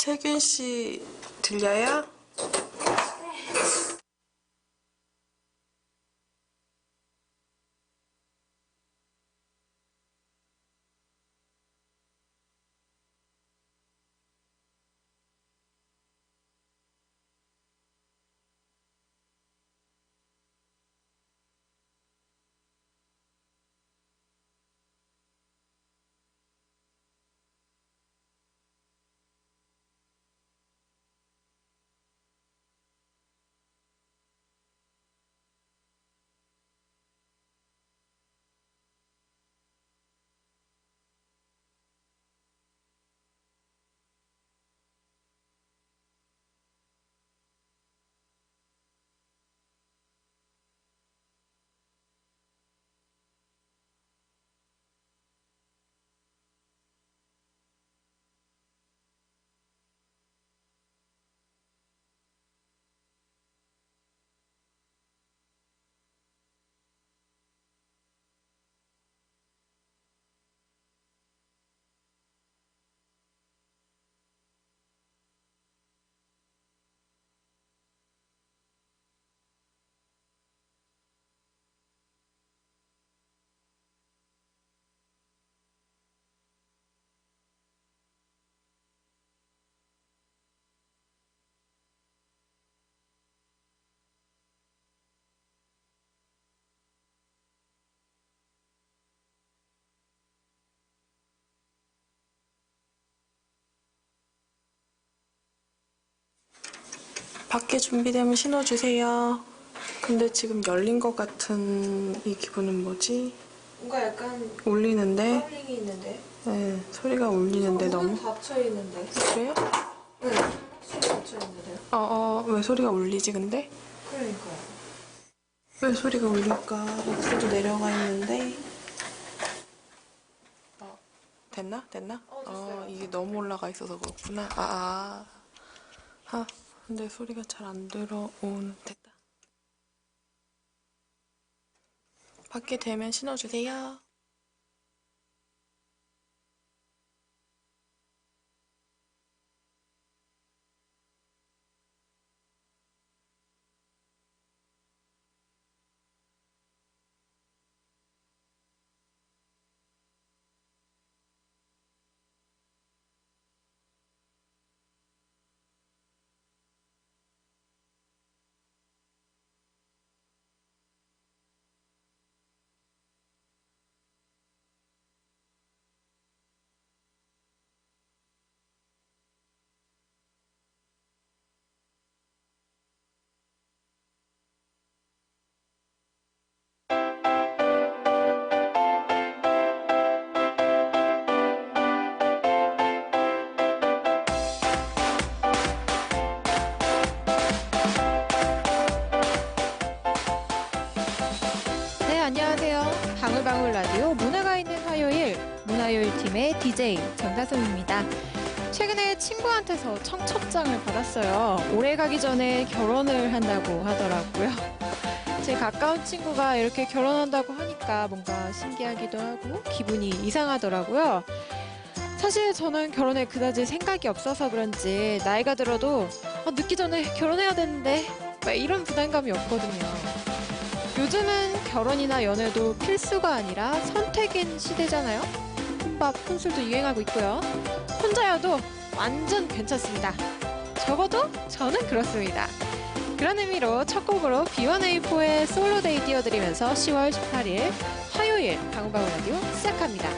세균 씨 들려요? 밖에 준비되면 신호주세요. 근데 지금 열린 것 같은 이 기분은 뭐지? 뭔가 약간 울리는데? 컬링이 있는데? 네, 소리가 울리는데 너무? 닫혀 있는데? 그래요? 네, 확실히 닫혀 있는데요? 왜 소리가 울리지 근데? 그러니까요. 왜 소리가 울릴까? 목소리도 내려가 있는데? 됐나? 됐나? 됐어요. 이게 너무 올라가 있어서 그렇구나. 근데 소리가 잘 안 들어오는. 됐다. 밖에 되면 신어주세요. 네, 안녕하세요. 방울방울 라디오 문화가 있는 화요일, 문화요일 팀의 DJ 정다솜입니다. 최근에 친구한테서 청첩장을 받았어요. 올해 가기 전에 결혼을 한다고 하더라고요. 제 가까운 친구가 이렇게 결혼한다고 하니까 뭔가 신기하기도 하고 기분이 이상하더라고요. 사실 저는 결혼에 그다지 생각이 없어서 그런지 나이가 들어도 늦기 전에 결혼해야 되는데 막 이런 부담감이 없거든요. 요즘은 결혼이나 연애도 필수가 아니라 선택인 시대잖아요. 혼밥, 혼술도 유행하고 있고요. 혼자여도 완전 괜찮습니다. 적어도 저는 그렇습니다. 그런 의미로 첫 곡으로 B1A4의 솔로데이 띄워드리면서 10월 18일 화요일 방울방울 라디오 시작합니다.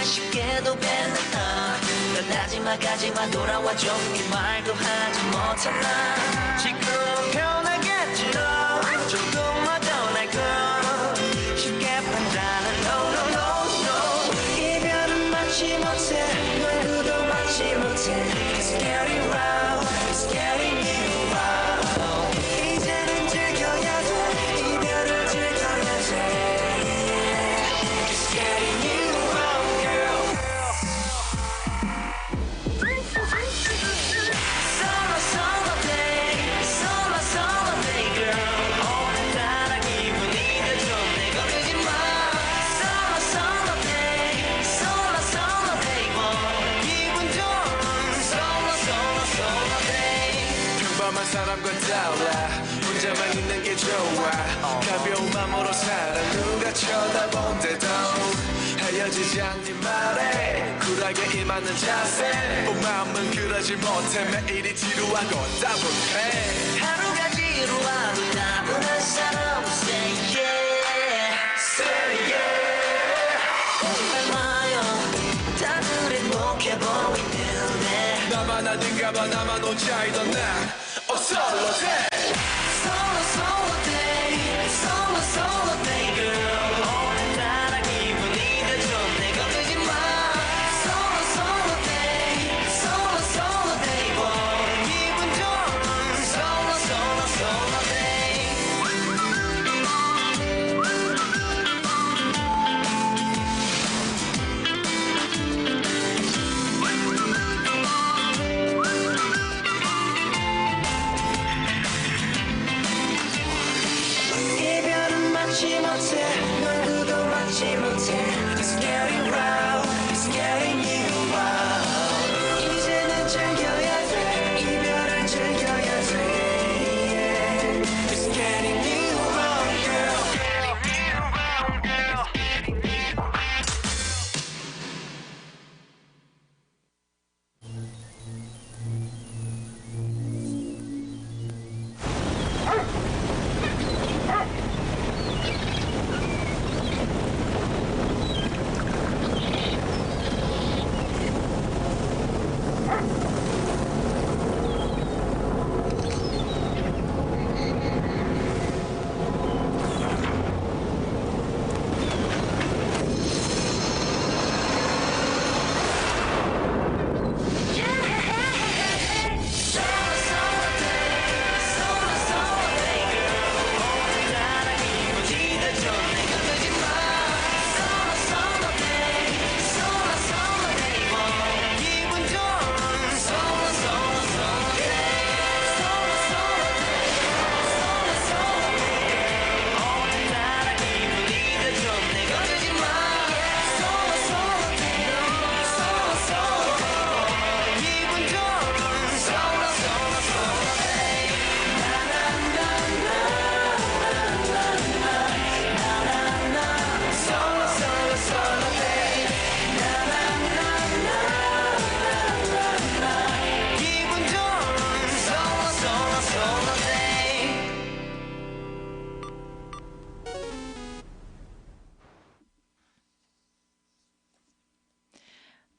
쉽게도 변했다. 떠나지마 가지마 돌아와줘 이 말도 하지 못하나. 지금 편하겠지만 조금만 더 날 걸 쉽게 판단은 no no no no. 이별은 막지 못해 누구도 막지 못해. It's getting round, it's getting you round. 이제는 즐겨야 돼 이별을 즐겨야 돼. It's getting you. Summer day 사람과 달라 혼자만 있는 게 좋아 가벼운 맘으로 살아 누가 쳐다본대도 헤어지지 않니 말해 쿨하게 임하는 자세 본 마음은 그러지 못해 매일이 지루하고 따분해 하루가 지루하고 따분한 사람 Say yeah Say yeah 정말 마요 다들 행복해 보이는데 나만 아닌가봐 나만 혼자이던 난 solo day Solo day Solo day girl 오늘따라 기분이 더 좋네 걱정지 마 Solo day Solo day boy 기분 좋은 Solo day 이별은 막지 못해 누구도 막지 못해 It's getting round It's getting you out 이제는 즐겨야 돼 이별을 즐겨야 돼 yeah. It's getting you out girl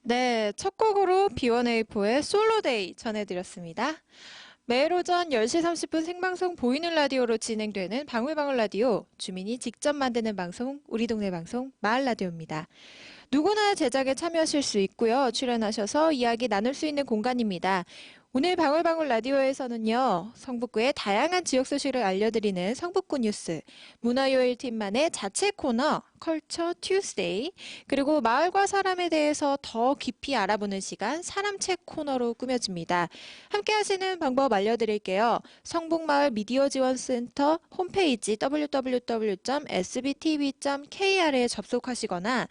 네, 첫 곡으로 B1A4의 솔로데이 전해드렸습니다. 매일 오전 10시 30분 생방송 보이는 라디오로 진행되는 방울방울 라디오, 주민이 직접 만드는 방송, 우리 동네 방송, 마을 라디오입니다. 누구나 제작에 참여하실 수 있고요. 출연하셔서 이야기 나눌 수 있는 공간입니다. 오늘 방울방울 라디오에서는요, 성북구의 다양한 지역 소식을 알려드리는 성북구 뉴스, 문화요일팀만의 자체 코너, 컬처 튜스데이, 그리고 마을과 사람에 대해서 더 깊이 알아보는 시간, 사람책 코너로 꾸며집니다. 함께 하시는 방법 알려드릴게요. 성북마을 미디어 지원센터 홈페이지 www.sbtv.kr에 접속하시거나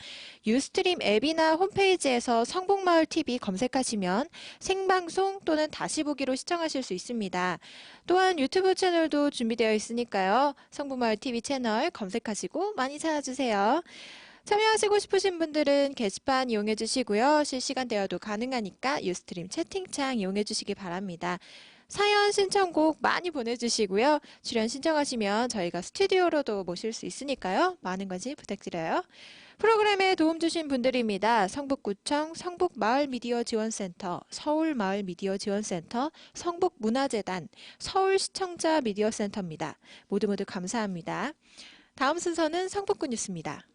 유스트림 앱이나 홈페이지에서 성북마을TV 검색하시면 생방송 또는 다시 보기로 시청하실 수 있습니다. 또한 유튜브 채널도 준비되어 있으니까요. 성북마을TV 채널 검색하시고 많이 찾아주세요. 참여하시고 싶으신 분들은 게시판 이용해 주시고요. 실시간 대화도 가능하니까 유스트림 채팅창 이용해 주시기 바랍니다. 사연 신청곡 많이 보내주시고요. 출연 신청하시면 저희가 스튜디오로도 모실 수 있으니까요. 많은 관심 부탁드려요. 프로그램에 도움 주신 분들입니다. 성북구청 성북마을미디어지원센터, 서울마을미디어지원센터, 성북문화재단, 서울시청자 미디어센터입니다. 모두 감사합니다. 다음 순서는 성북구 뉴스입니다.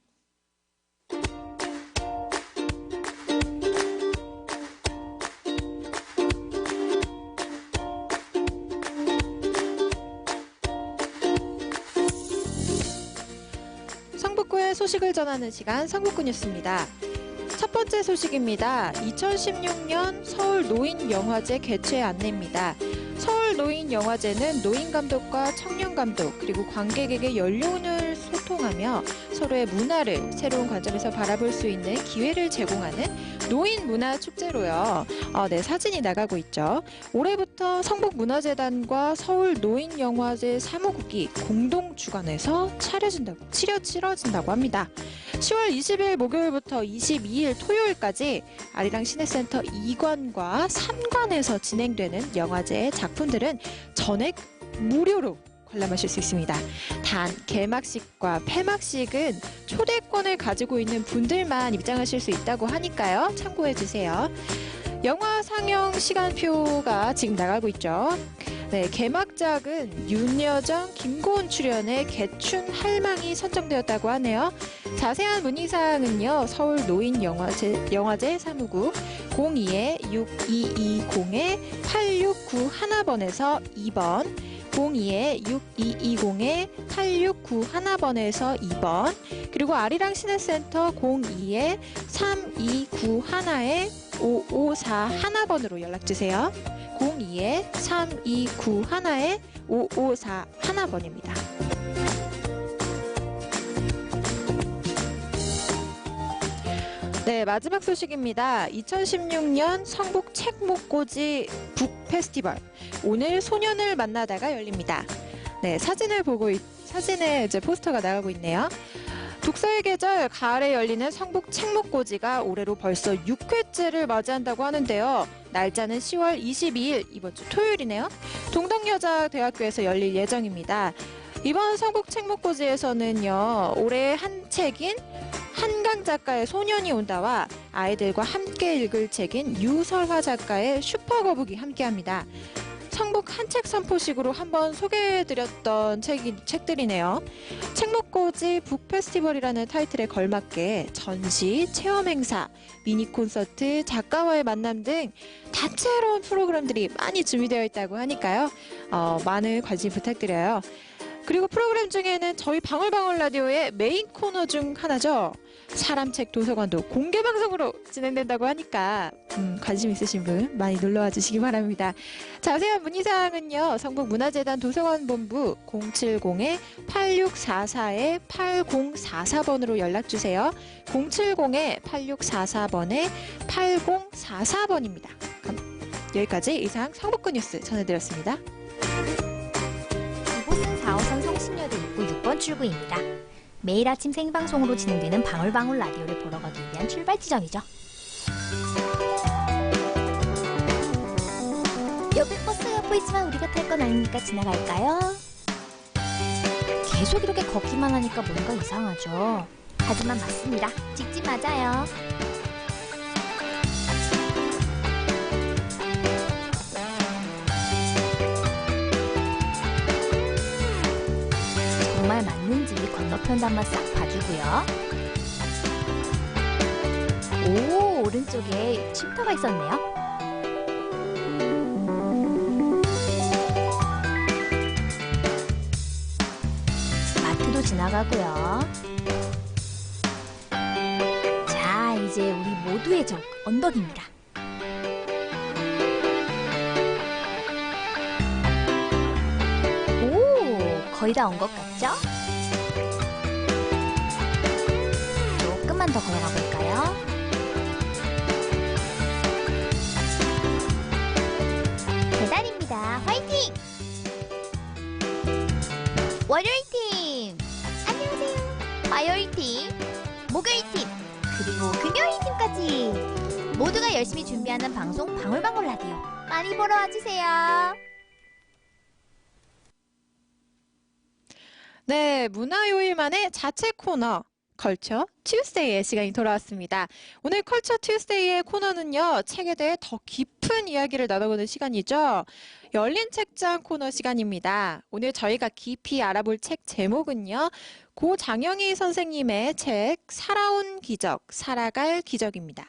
성북구의 소식을 전하는 시간 성북구 뉴스입니다. 첫 번째 소식입니다. 2016년 서울노인영화제 개최 안내입니다. 서울노인영화제는 노인감독과 청년감독 그리고 관객에게 연륜을 소통하며 서로의 문화를 새로운 관점에서 바라볼 수 있는 기회를 제공하는 노인문화축제로요. 네, 사진이 나가고 있죠. 올해부터 성북문화재단과 서울노인영화제 사무국이 공동 주관해서 치러진다고 합니다. 10월 20일 목요일부터 22일 토요일까지 아리랑 시내센터 2관과 3관에서 진행되는 영화제의 작품들은 전액 무료로 관람하실 수 있습니다. 단 개막식과 폐막식은 초대권을 가지고 있는 분들만 입장하실 수 있다고 하니까요. 참고해 주세요. 영화 상영 시간표가 지금 나가고 있죠. 네, 개막작은 윤여정, 김고은 출연의 개춘 할망이 선정되었다고 하네요. 자세한 문의사항은요. 서울노인영화제 사무국 02-6220-8691번에서 2번 02-6220-8691번에서 2번 그리고 아리랑 시내센터 02-3291-5541번으로 연락주세요. 02-3291-5541번입니다. 네, 마지막 소식입니다. 2016년 성북 책목고지 북페스티벌. 오늘 소년을 만나다가 열립니다. 네, 사진에 이제 포스터가 나가고 있네요. 독서의 계절 가을에 열리는 성북 책목고지가 올해로 벌써 6회째를 맞이한다고 하는데요. 날짜는 10월 22일 이번 주 토요일이네요. 동덕여자대학교에서 열릴 예정입니다. 이번 성북 책목고지에서는요. 올해 한 책인 한강 작가의 소년이 온다와 아이들과 함께 읽을 책인 유설화 작가의 슈퍼거북이 함께합니다. 성북 한책 선포식으로 한번 소개해드렸던 책들이네요. 책목고지 북페스티벌이라는 타이틀에 걸맞게 전시, 체험 행사, 미니 콘서트, 작가와의 만남 등 다채로운 프로그램들이 많이 준비되어 있다고 하니까요. 많은 관심 부탁드려요. 그리고 프로그램 중에는 저희 방울방울 라디오의 메인 코너 중 하나죠. 사람책 도서관도 공개 방송으로 진행된다고 하니까 관심 있으신 분 많이 놀러와 주시기 바랍니다. 자세한 문의사항은요. 성북문화재단 도서관본부 070-8644-8044번으로 연락주세요. 070-8644-8044번입니다. 여기까지 이상 성북구 뉴스 전해드렸습니다. 이곳은 4호선 성신여대 입구 6번 출구입니다. 매일 아침 생방송으로 진행되는 방울방울 라디오를 보러 가기 위한 출발 지점이죠. 옆에 버스가 보이지만 우리가 탈 건 아니니까 지나갈까요? 계속 이렇게 걷기만 하니까 뭔가 이상하죠. 하지만 맞습니다. 직진 맞아요. 정말 맞는지 건너편도 한번 싹 봐주고요. 오, 오른쪽에 쉼터가 있었네요. 마트도 지나가고요. 자, 이제 우리 모두의 적 언덕입니다. 거의 다 온 것 같죠? 조금만 더 걸어가 볼까요? 계단입니다. 화이팅! 월요일팀! 안녕하세요. 화요일팀, 목요일팀, 그리고 금요일팀까지 모두가 열심히 준비하는 방송 방울방울 라디오 많이 보러 와주세요. 네, 문화요일만의 자체 코너 컬처 튜스데이의 시간이 돌아왔습니다. 오늘 컬처 튜스데이의 코너는요. 책에 대해 더 깊은 이야기를 나눠보는 시간이죠. 열린 책장 코너 시간입니다. 오늘 저희가 깊이 알아볼 책 제목은요. 고장영희 선생님의 책 살아온 기적, 살아갈 기적입니다.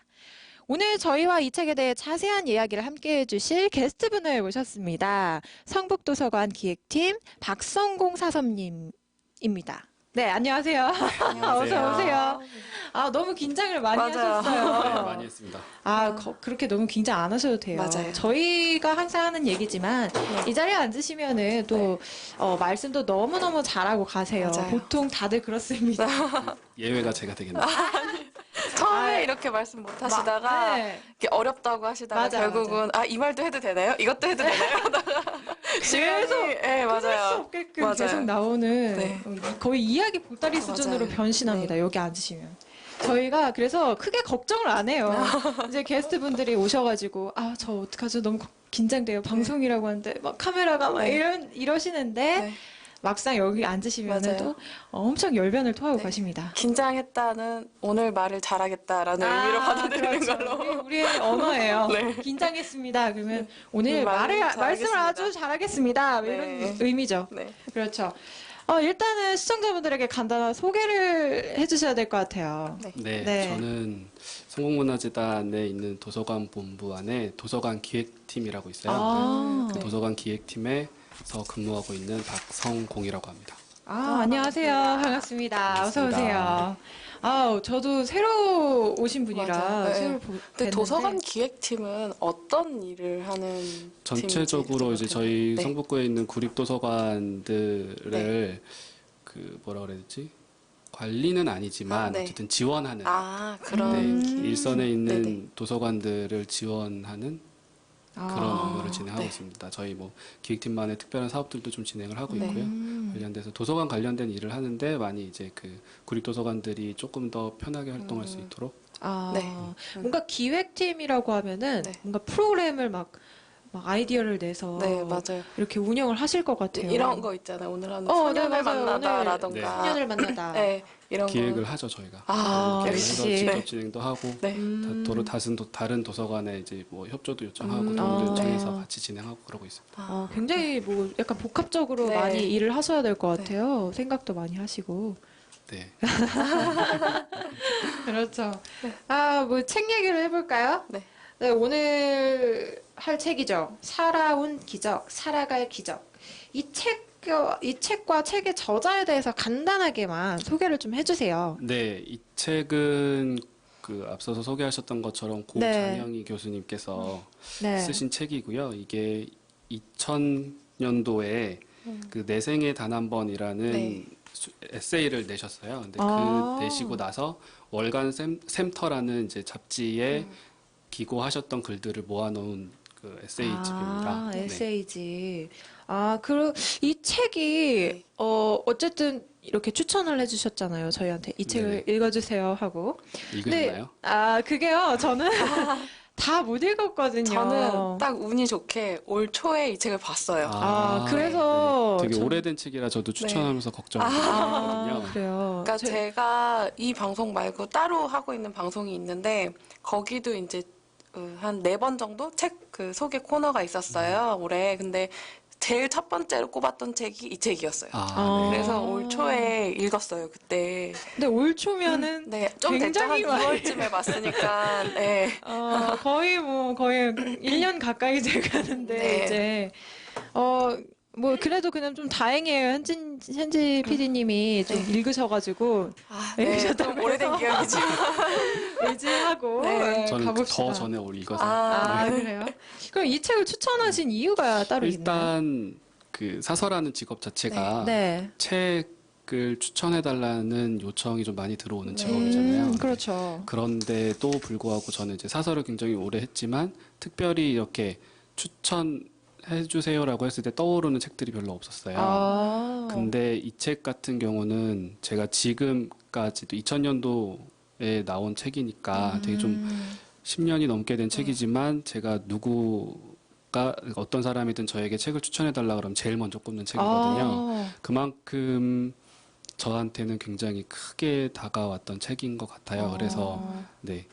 오늘 저희와 이 책에 대해 자세한 이야기를 함께 해주실 게스트분을 모셨습니다. 성북도서관 기획팀 박성공 사섭님입니다. 네, 안녕하세요. 어서 오세요. 아, 너무 긴장을 많이 맞아요. 하셨어요. 많이 했습니다. 그렇게 너무 긴장 안 하셔도 돼요. 맞아요. 저희가 항상 하는 얘기지만 이 자리에 앉으시면은 또 말씀도 너무너무 잘하고 가세요. 맞아요. 보통 다들 그렇습니다. 예외가 제가 되겠네요. 처음에 이렇게 말씀 못 하시다가 네. 이렇게 어렵다고 하시다가 맞아, 결국은 이 말도 해도 되나요? 이것도 해도 되나요? 계속 네, 끊을 수 맞아요. 없게끔 맞아요. 계속 나오는 네. 거의 이야기 보따리 수준으로 맞아요. 변신합니다. 여기 앉으시면. 저희가 그래서 크게 걱정을 안 해요. 이제 게스트분들이 오셔가지고 저 어떡하죠? 너무 긴장돼요. 방송이라고 하는데 막 카메라가 막 이러시는데 네. 막상 여기 앉으시면 맞아요. 또 엄청 열변을 토하고 네. 가십니다. 긴장했다는 오늘 말을 잘하겠다라는 의미로 받아들이는 그렇죠. 걸로. 우리의 언어예요. 네. 긴장했습니다. 그러면 오늘 말을 말씀을 잘하겠습니다. 아주 잘하겠습니다. 뭐 네. 이런 의미죠. 네. 그렇죠. 일단은 시청자분들에게 간단한 소개를 해주셔야 될 것 같아요. 네, 네. 저는 성공문화재단에 있는 도서관 본부 안에 도서관 기획팀이라고 있어요. 그 도서관 기획팀에서 근무하고 있는 박성공이라고 합니다. 안녕하세요. 반갑습니다. 어서 반갑습니다. 오세요. 저도 새로 오신 분이라 맞아요. 네. 새로 근데 뵀는데 도서관 기획팀은 어떤 일을 하는 전체적으로 팀인지 이제 저희 네. 성북구에 있는 구립도서관들을 그 뭐라 그래야 되지? 관리는 아니지만 네. 어쨌든 지원하는 그런 네, 일선에 있는 네네. 도서관들을 지원하는 그런 업무를 진행하고 네. 있습니다. 저희 뭐 기획팀만의 특별한 사업들도 좀 진행을 하고 있고요. 음. 관련돼서 도서관 관련된 일을 하는데 많이 이제 그 구립도서관들이 조금 더 편하게 활동할 수 있도록 네. 뭔가 기획팀이라고 하면은 네. 뭔가 프로그램을 막 아이디어를 내서 네, 맞아요. 이렇게 운영을 하실 것 같아요. 이런 거 있잖아요. 오늘 하는 네, 소년을 맞아요. 만나다라던가. 소년을 만나다. 네, 이런 기획을 거. 하죠 저희가. 기획을 역시. 해서 직접 네. 진행도 하고 네. 다른 도서관에 이제 뭐 협조도 요청하고 아. 도움을 네. 청해서 같이 진행하고 그러고 있습니다. 굉장히 뭐 약간 복합적으로 네. 많이 일을 하셔야 될 것 같아요. 생각도 많이 하시고. 네. 그렇죠. 뭐 책 얘기를 해볼까요? 네. 네, 오늘 할 책이죠. 살아온 기적, 살아갈 기적. 이 책과 책의 저자에 대해서 간단하게만 소개를 좀 해주세요. 네, 이 책은 그 앞서서 소개하셨던 것처럼 네. 고장영희 교수님께서 네. 쓰신 책이고요. 이게 2000년도에 그 내 생에 단 한 번이라는 네. 에세이를 내셨어요. 근데 아. 그 내시고 나서 월간 샘터라는 이제 잡지에 기고하셨던 글들을 모아놓은 그 에세이집입니다. 네. 에세이집. 이 책이, 네. 어쨌든 이렇게 추천을 해주셨잖아요. 저희한테 이 책을 읽어주세요 하고. 읽으셨나요? 그게요. 저는 다 못 읽었거든요. 저는 딱 운이 좋게 올 초에 이 책을 봤어요. 그래서 네. 되게 전- 오래된 책이라 저도 추천하면서 걱정했거든요. 그래요. 그러니까 제가 이 방송 말고 따로 하고 있는 방송이 있는데 거기도 이제 한 4번 정도 책 그 소개 코너가 있었어요. 올해. 근데 제일 첫 번째로 꼽았던 책이 이 책이었어요. 네. 그래서 올 초에 읽었어요, 그때. 근데 올 초면은 네, 좀 됐죠. 한 굉장히 많이 2월쯤에 봤으니까. 네. 거의 1년 가까이 돼가는데 네. 이제 뭐 그래도 그냥 좀 다행이에요. 현지 PD님이 좀 읽으셔가지고 네, 좀 오래된 기억이지만. 의지하고 네. 저는 가봅시다. 더 전에 읽어서 그래요? 그럼 이 책을 추천하신 이유가 따로 있나요? 일단 그 사서라는 직업 자체가 네. 책을 추천해달라는 요청이 좀 많이 들어오는 직업이잖아요. 그렇죠. 그런데도 불구하고 저는 이제 사서를 굉장히 오래 했지만 특별히 이렇게 추천해주세요라고 했을 때 떠오르는 책들이 별로 없었어요. 근데 이 책 같은 경우는 제가 지금까지도 2000년도에 나온 책이니까 되게 좀 10년이 넘게 된 책이지만 제가 누구가 어떤 사람이든 저에게 책을 추천해달라 그러면 제일 먼저 꼽는 책이거든요. 그만큼 저한테는 굉장히 크게 다가왔던 책인 것 같아요. 그래서 네,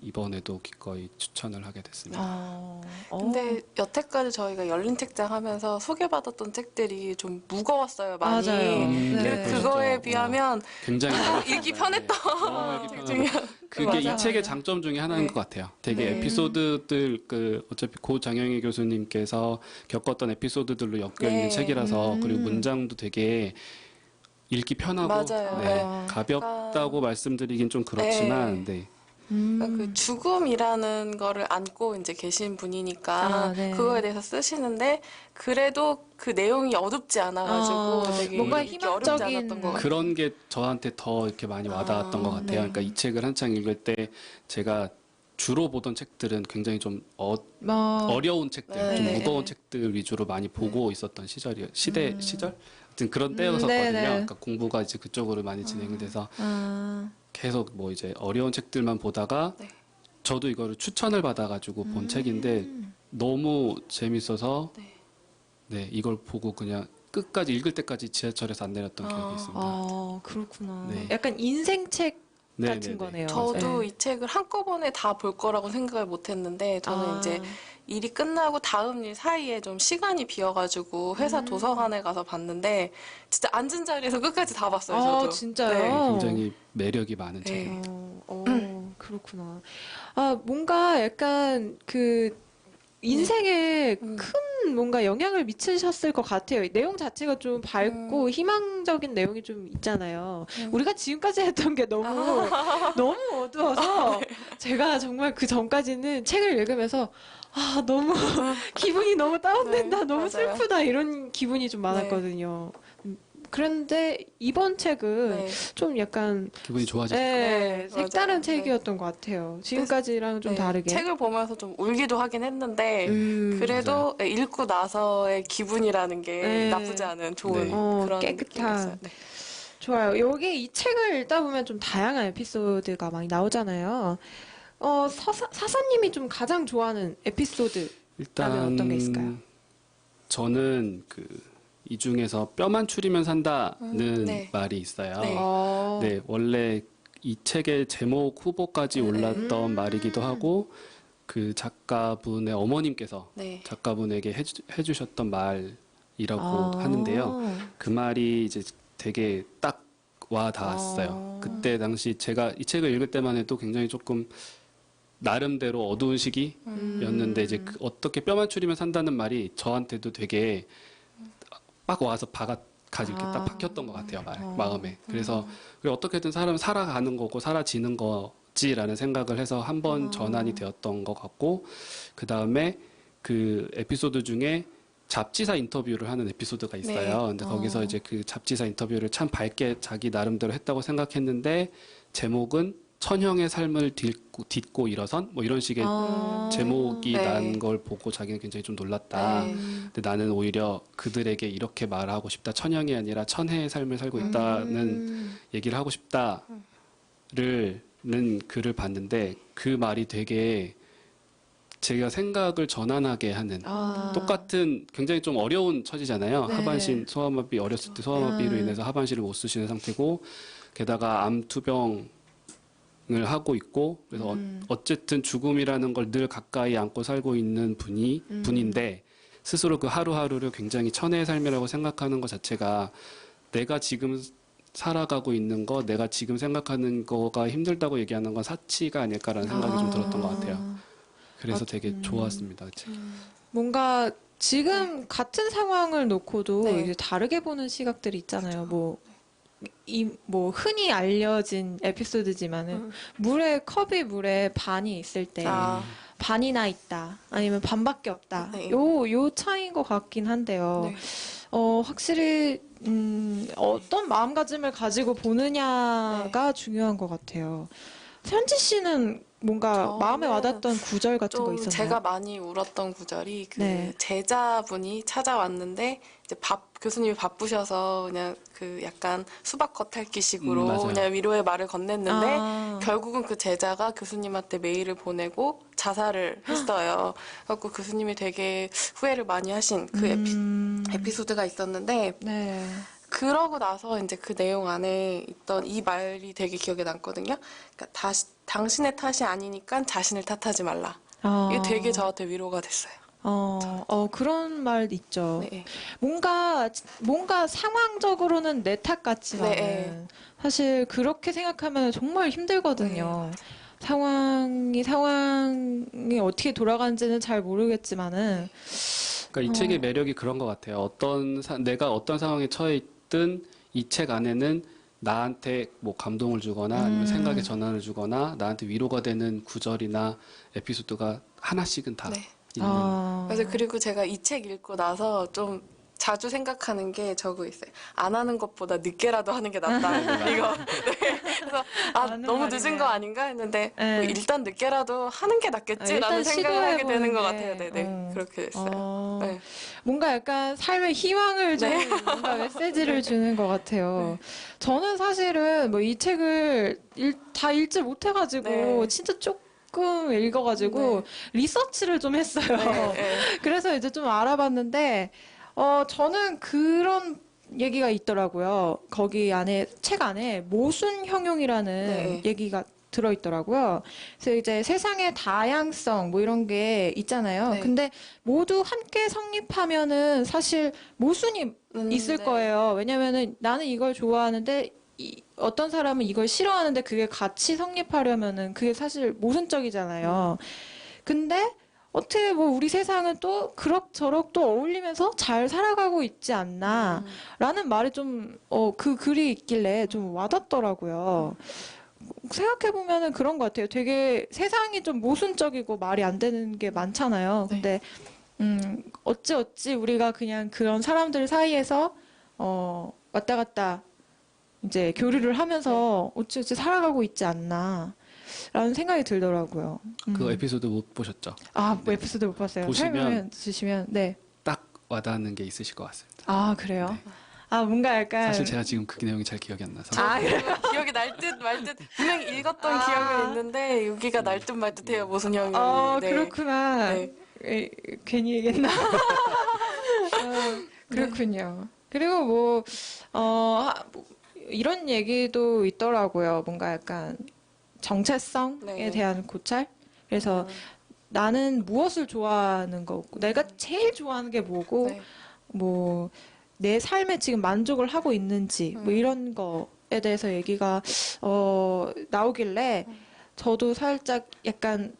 이번에도 기꺼이 추천을 하게 됐습니다. 근데 여태까지 저희가 열린 책장 하면서 소개받았던 책들이 좀 무거웠어요, 많이. 맞아요. 근데 네. 그거에 그렇죠. 비하면 굉장히 읽기 편했던 너무 읽기 책 편하고. 중에. 그게 맞아요. 이 책의 장점 중에 하나인 네. 것 같아요. 되게 네. 에피소드들 어차피 고 장영희 교수님께서 겪었던 에피소드들로 엮여 있는 네. 책이라서 그리고 문장도 되게 읽기 편하고 맞아요. 네, 네. 가볍다고 말씀드리긴 좀 그렇지만 네. 그러니까 그 죽음이라는 거를 안고 이제 계신 분이니까 아, 네. 그거에 대해서 쓰시는데 그래도 그 내용이 어둡지 않아가지고 되게 뭔가 읽기 어렵지 희망적인 않았던 것 같아요. 그런 게 저한테 더 이렇게 많이 와닿았던 것 같아요. 네. 그러니까 이 책을 한창 읽을 때 제가 주로 보던 책들은 굉장히 좀 어려운 책들, 네. 좀 네. 무거운 책들 위주로 많이 보고 있었던 시절? 하여튼 그런 때였었거든요. 네네. 그러니까 공부가 이제 그쪽으로 많이 진행이 돼서 계속 뭐 이제 어려운 책들만 보다가 네. 저도 이거를 추천을 받아가지고 본 책인데 너무 재밌어서 네, 이걸 보고 그냥 끝까지 읽을 때까지 지하철에서 안 내렸던 기억이 있습니다. 아, 그렇구나. 네. 약간 인생책 네, 같은 네, 네. 거네요. 저도 네. 이 책을 한꺼번에 다 볼 거라고 생각을 못 했는데 저는 이제 일이 끝나고 다음 일 사이에 좀 시간이 비어가지고 회사 도서관에 가서 봤는데 진짜 앉은 자리에서 끝까지 다 봤어요. 아, 저도. 진짜요? 굉장히 매력이 많은 네. 책이에요. 그렇구나. 아, 뭔가 약간 그 인생에 큰 뭔가 영향을 미치셨을 것 같아요. 내용 자체가 좀 밝고 희망적인 내용이 좀 있잖아요. 우리가 지금까지 했던 게 너무 너무 어두워서 제가 정말 그 전까지는 책을 읽으면서 아, 너무 기분이 너무 다운된다, 네, 너무 맞아요. 슬프다 이런 기분이 좀 많았거든요. 그런데 이번 책은 네. 좀 약간 기분이 좋아졌어요. 네, 맞아요. 색다른 네. 책이었던 것 같아요. 지금까지랑 좀 네, 다르게. 책을 보면서 좀 울기도 하긴 했는데 그래도 읽고 나서의 기분이라는 게 네. 나쁘지 않은 좋은 네. 그런 깨끗한. 느낌이었어요. 네. 좋아요. 여기 이 책을 읽다 보면 좀 다양한 에피소드가 많이 나오잖아요. 사사님이 좀 가장 좋아하는 에피소드 일단 어떤 게 있을까요? 저는 이 중에서 뼈만 추리면 산다는 네. 말이 있어요. 네. 네, 원래 이 책의 제목 후보까지 올랐던 말이기도 하고 그 작가분의 어머님께서 네. 작가분에게 해주셨던 말이라고 하는데요. 그 말이 이제 되게 딱 와 닿았어요. 그때 당시 제가 이 책을 읽을 때만 해도 굉장히 조금 나름대로 어두운 시기였는데 이제 어떻게 뼈만 추리면 산다는 말이 저한테도 되게 막 와서 이렇게 딱 박혔던 것 같아요, 마음에. 그래서 그래, 어떻게든 사람은 살아가는 거고 사라지는 거지라는 생각을 해서 한번 전환이 되었던 것 같고, 그 다음에 그 에피소드 중에 잡지사 인터뷰를 하는 에피소드가 있어요. 네. 근데 거기서 이제 그 잡지사 인터뷰를 참 밝게 자기 나름대로 했다고 생각했는데 제목은 천형의 삶을 딛고 일어선 뭐 이런 식의 제목이 네. 난 걸 보고 자기는 굉장히 좀 놀랐다. 네. 근데 나는 오히려 그들에게 이렇게 말하고 싶다. 천형이 아니라 천혜의 삶을 살고 있다는 얘기를 하고 싶다는 글을 봤는데 그 말이 되게 제가 생각을 전환하게 하는 똑같은 굉장히 좀 어려운 처지잖아요. 네. 하반신 소아마비 어렸을 때 소아마비로 인해서 하반신을 못 쓰시는 상태고 게다가 암 투병 을 하고 있고 그래서 어쨌든 죽음이라는 걸 늘 가까이 안고 살고 있는 분인데 스스로 그 하루하루를 굉장히 천혜의 삶이라고 생각하는 것 자체가 내가 지금 살아가고 있는 거, 내가 지금 생각하는 거가 힘들다고 얘기하는 건 사치가 아닐까라는 생각이 좀 들었던 것 같아요. 그래서 되게 좋았습니다, 그 책. 뭔가 지금 같은 상황을 놓고도 네. 이제 다르게 보는 시각들이 있잖아요. 뭐 흔히 알려진 에피소드지만은 컵이 물에 반이 있을 때 아, 반이나 있다. 아니면 반밖에 없다. 네. 요 차이인 것 같긴 한데요. 네. 확실히 어떤 마음가짐을 가지고 보느냐가 중요한 것 같아요. 현지 씨는 뭔가 마음에 와닿던 구절 같은 거 좀 있었나요? 제가 많이 울었던 구절이 그 네. 제자분이 찾아왔는데 이제 교수님이 바쁘셔서 그냥 그 약간 수박 겉핥기식으로 맞아요. 그냥 위로의 말을 건넸는데 아. 결국은 그 제자가 교수님한테 메일을 보내고 자살을 했어요. 그래서 교수님이 되게 후회를 많이 하신 그 에피소드가 있었는데 네. 그러고 나서 이제 그 내용 안에 있던 이 말이 되게 기억에 남거든요. 그러니까 당신의 탓이 아니니까 자신을 탓하지 말라. 이게 되게 저한테 위로가 됐어요. 그런 말 있죠. 네. 뭔가 상황적으로는 내 탓 같지만 네. 사실 그렇게 생각하면 정말 힘들거든요. 상황이 어떻게 돌아가는지는 잘 모르겠지만은 그러니까 이 책의 매력이 그런 것 같아요. 내가 어떤 상황에 처해 있든 이 책 안에는 나한테 뭐 감동을 주거나 아니면 생각의 전환을 주거나 나한테 위로가 되는 구절이나 에피소드가 하나씩은 다 네. 있는. 그래서 그리고 제가 이 책 읽고 나서 좀 자주 생각하는 게 저거 있어요. 안 하는 것보다 늦게라도 하는 게 낫다. 이거. 네. 그래서 맞는 너무 말이네요. 늦은 거 아닌가 했는데 네. 뭐 일단 늦게라도 하는 게 낫겠지라는 일단 생각을 하게 되는 것 시도해보는 같아요. 게. 네네. 그렇게 됐어요. 네. 뭔가 약간 삶의 희망을 주는 뭔가 메시지를 주는 것 같아요. 저는 사실은 뭐 이 책을 다 읽지 못해가지고 네. 진짜 조금 읽어가지고 리서치를 좀 했어요. 네. 그래서 이제 좀 알아봤는데 저는 그런 얘기가 있더라고요. 거기 안에 책 안에 모순 형용이라는 네. 얘기가 들어있더라고요. 그래서 이제 세상의 다양성 뭐 이런 게 있잖아요. 네. 근데 모두 함께 성립하면은 사실 모순이 있을 네. 거예요. 왜냐면은 나는 이걸 좋아하는데 어떤 사람은 이걸 싫어하는데 그게 같이 성립하려면은 그게 사실 모순적이잖아요. 근데 어떻게 뭐 우리 세상은 또 그럭저럭 또 어울리면서 잘 살아가고 있지 않나 라는 말이 좀 그 글이 있길래 좀 와닿더라고요. 생각해보면은 그런 것 같아요. 되게 세상이 좀 모순적이고 말이 안 되는 게 많잖아요. 근데 어찌 우리가 그냥 그런 사람들 사이에서 왔다 갔다 이제 교류를 하면서 어찌 살아가고 있지 않나 라는 생각이 들더라고요. 그 에피소드 못 보셨죠? 뭐 에피소드 못 봤어요. 보시면 설명해 주시면, 네. 딱 와닿는 게 있으실 것 같습니다. 아, 그래요? 뭔가 약간. 사실 제가 지금 그 내용이 잘 기억이 안 나서. 기억이 날 듯 말 듯 분명히 읽었던 기억은 있는데 여기가 날 듯 말 듯해요. 모순 형이. 네. 그렇구나. 네. 괜히 얘기했나? 그렇군요. 그리고 뭐 이런 얘기도 있더라고요. 뭔가 약간 정체성에 네. 대한 고찰? 그래서 나는 무엇을 좋아하는 거고, 내가 제일 좋아하는 게 뭐고, 네. 뭐, 내 삶에 지금 만족을 하고 있는지, 뭐 이런 거에 대해서 얘기가, 나오길래, 저도 살짝 약간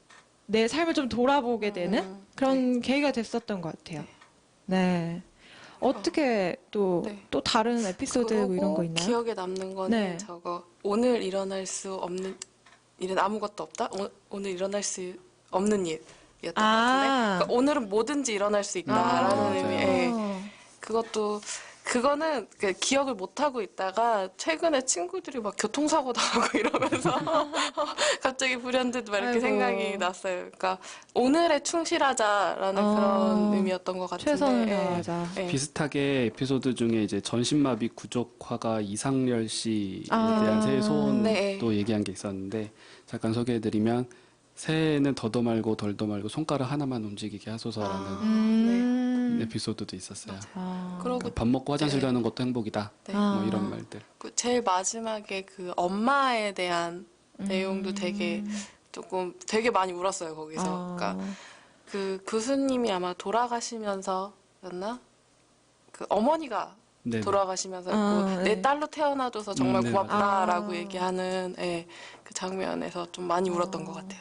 내 삶을 좀 돌아보게 되는 그런 계기가 됐었던 것 같아요. 네. 어떻게 또 다른 에피소드 뭐 이런 거 있나요? 기억에 남는 거는 네. 저거 오늘 일어날 수 없는 일은 아무것도 없다. 오늘 일어날 수 없는 일이었던 것 같은데 그러니까 오늘은 뭐든지 일어날 수 있다라는 맞아요. 의미에 그거는 기억을 못 하고 있다가 최근에 친구들이 막 교통사고 당하고 이러면서 갑자기 불현듯 막 이렇게 아이고. 생각이 났어요. 그러니까 오늘에 충실하자라는 그런 의미였던 것 같은데. 최선을 예. 다하자. 예. 비슷하게 에피소드 중에 이제 전신마비 구족화가 이상열 씨에 대한 새해 소원도 네. 얘기한 게 있었는데 잠깐 소개해드리면 새해에는 더도 말고 덜도 말고 손가락 하나만 움직이게 하소서라는 에피소드도 있었어요. 그러고 그러니까 밥 먹고 화장실 네. 가는 것도 행복이다. 네. 뭐 이런 말들. 그 제일 마지막에 그 엄마에 대한 내용도 되게 되게 많이 울었어요 거기서. 그러니까 그 교수님이 아마 돌아가시면서였나? 그 어머니가 네네. 돌아가시면서 내 딸로 태어나줘서 정말 네, 고맙다라고 얘기하는 그 장면에서 좀 많이 울었던 것 같아요.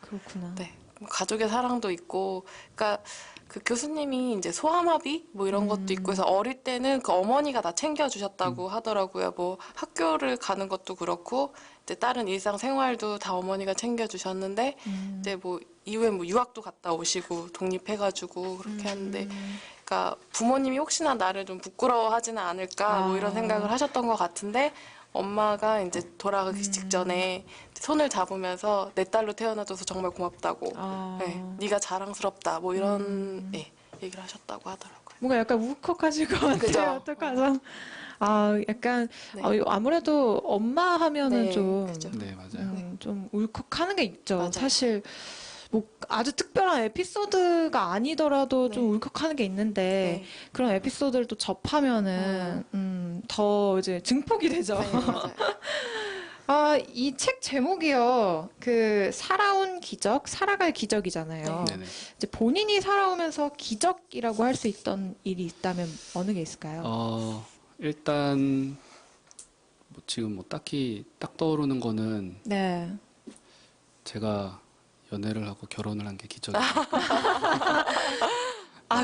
그렇구나. 네. 가족의 사랑도 있고, 그러니까 그 교수님이 이제 소아마비 뭐 이런 것도 있고 해서 어릴 때는 그 어머니가 다 챙겨주셨다고 하더라고요. 뭐 학교를 가는 것도 그렇고, 이제 다른 일상 생활도 다 어머니가 챙겨주셨는데, 이제 뭐 이후에 뭐 유학도 갔다 오시고 독립해가지고 그렇게 하는데, 그러니까 부모님이 혹시나 나를 좀 부끄러워하지는 않을까 뭐 이런 생각을 하셨던 것 같은데. 엄마가 이제 돌아가기 직전에 손을 잡으면서 내 딸로 태어나줘서 정말 고맙다고, 네가 자랑스럽다, 뭐 이런 얘기를 하셨다고 하더라고요. 뭔가 약간 울컥하실 것 같아요. 그죠? 어떡하죠? 약간 아무래도 엄마 하면은 네, 좀, 그죠. 네, 맞아요. 좀 울컥하는 게 있죠. 맞아요. 사실 뭐 아주 특별한 에피소드가 아니더라도 좀 울컥하는 게 있는데 그런 에피소드를 또 접하면은 더 이제 증폭이 되죠. 네, 맞아요. 이 책 제목이요. 그 살아온 기적, 살아갈 기적이잖아요. 네네. 이제 본인이 살아오면서 기적이라고 할 수 있던 일이 있다면 어느 게 있을까요? 일단 뭐 지금 뭐 딱히 딱 떠오르는 거는 네. 제가 연애를 하고 결혼을 한 게 기적이에요.